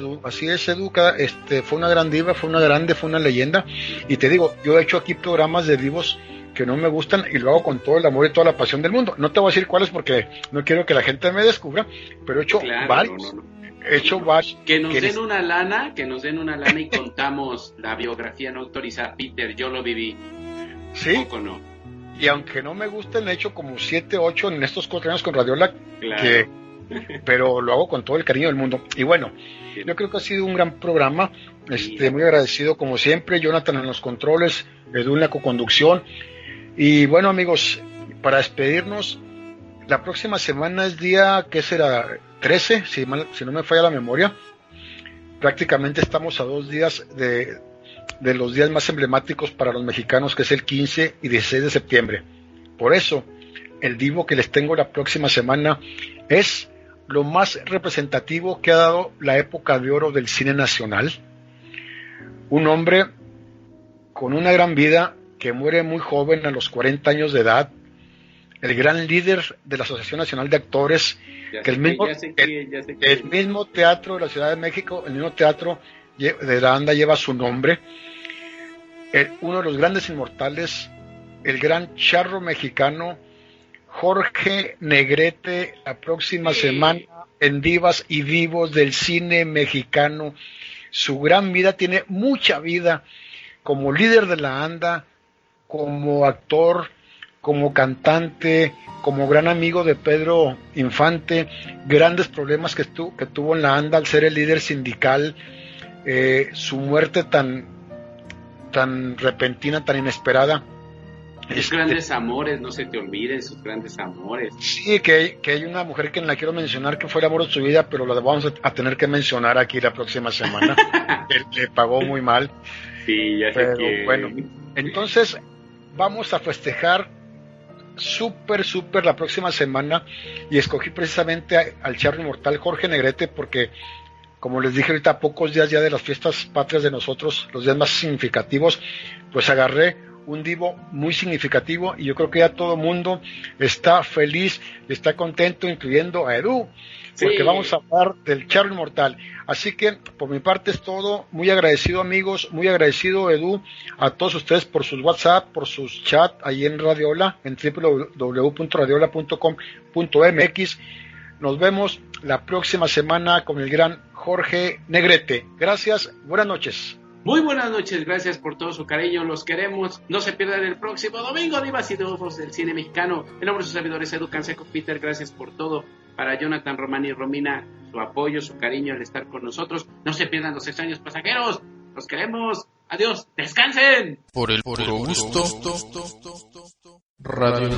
Speaker 4: Educa, fue una gran diva, fue una grande, fue una leyenda, y te digo, yo he hecho aquí programas de divos que no me gustan y lo hago con todo el amor y toda la pasión del mundo. No te voy a decir cuáles porque no quiero que la gente me descubra, pero he hecho varios. He hecho varios.
Speaker 3: Que nos den una lana y contamos la biografía no autorizada. Peter, yo lo viví.
Speaker 4: ¿Sí?
Speaker 3: Poco no.
Speaker 4: y aunque no me gusten, he hecho como 7, 8 en estos 4 años con Radiola,
Speaker 3: Claro.
Speaker 4: pero lo hago con todo el cariño del mundo. Y bueno, yo creo que ha sido un gran programa, muy agradecido como siempre, Jonathan en los controles, Edu en la coconducción. Y bueno, amigos, para despedirnos, la próxima semana es día, ¿qué será? 13, si no me falla la memoria. Prácticamente estamos a 2 días de los días más emblemáticos para los mexicanos, que es el 15 y 16 de septiembre. Por eso, el divo que les tengo la próxima semana es lo más representativo que ha dado la época de oro del cine nacional. Un hombre con una gran vida que muere muy joven, a los 40 años de edad, el gran líder de la Asociación Nacional de Actores, que el mismo teatro de la Ciudad de México, el mismo teatro de la ANDA lleva su nombre, uno de los grandes inmortales, el gran charro mexicano, Jorge Negrete, la próxima semana en Divas y Divos del cine mexicano. Su gran vida, tiene mucha vida como líder de la ANDA, como actor, como cantante, como gran amigo de Pedro Infante, grandes problemas que tuvo en la ANDA al ser el líder sindical, su muerte tan repentina, tan inesperada.
Speaker 3: Sus grandes amores, no se te olviden sus grandes amores.
Speaker 4: Sí, que hay una mujer que la quiero mencionar, que fue el amor de su vida, pero la vamos a tener que mencionar aquí la próxima semana. le pagó muy mal.
Speaker 3: Sí, ya sé que...
Speaker 4: Bueno, entonces vamos a festejar súper la próxima semana, y escogí precisamente al charro inmortal Jorge Negrete porque, como les dije ahorita, a pocos días ya de las fiestas patrias de nosotros, los días más significativos, pues agarré un divo muy significativo, y yo creo que ya todo el mundo está feliz, está contento, incluyendo a Edu, porque vamos a hablar del charro inmortal. Así que por mi parte es todo. Muy agradecido, amigos, muy agradecido, Edu, a todos ustedes por sus WhatsApp, por sus chat ahí en Radiola, en www.radiola.com.mx. Nos vemos la próxima semana con el gran Jorge Negrete. Gracias, buenas noches.
Speaker 3: Muy buenas noches, gracias por todo su cariño, los queremos. No se pierdan el próximo domingo, Divas y Divos del cine mexicano. En nombre de sus servidores, Edu Canseco, Peter, gracias por todo. Para Jonathan, Román y Romina, su apoyo, su cariño al estar con nosotros. No se pierdan los extraños pasajeros, los queremos. Adiós, descansen.
Speaker 2: Por el puro gusto. Radio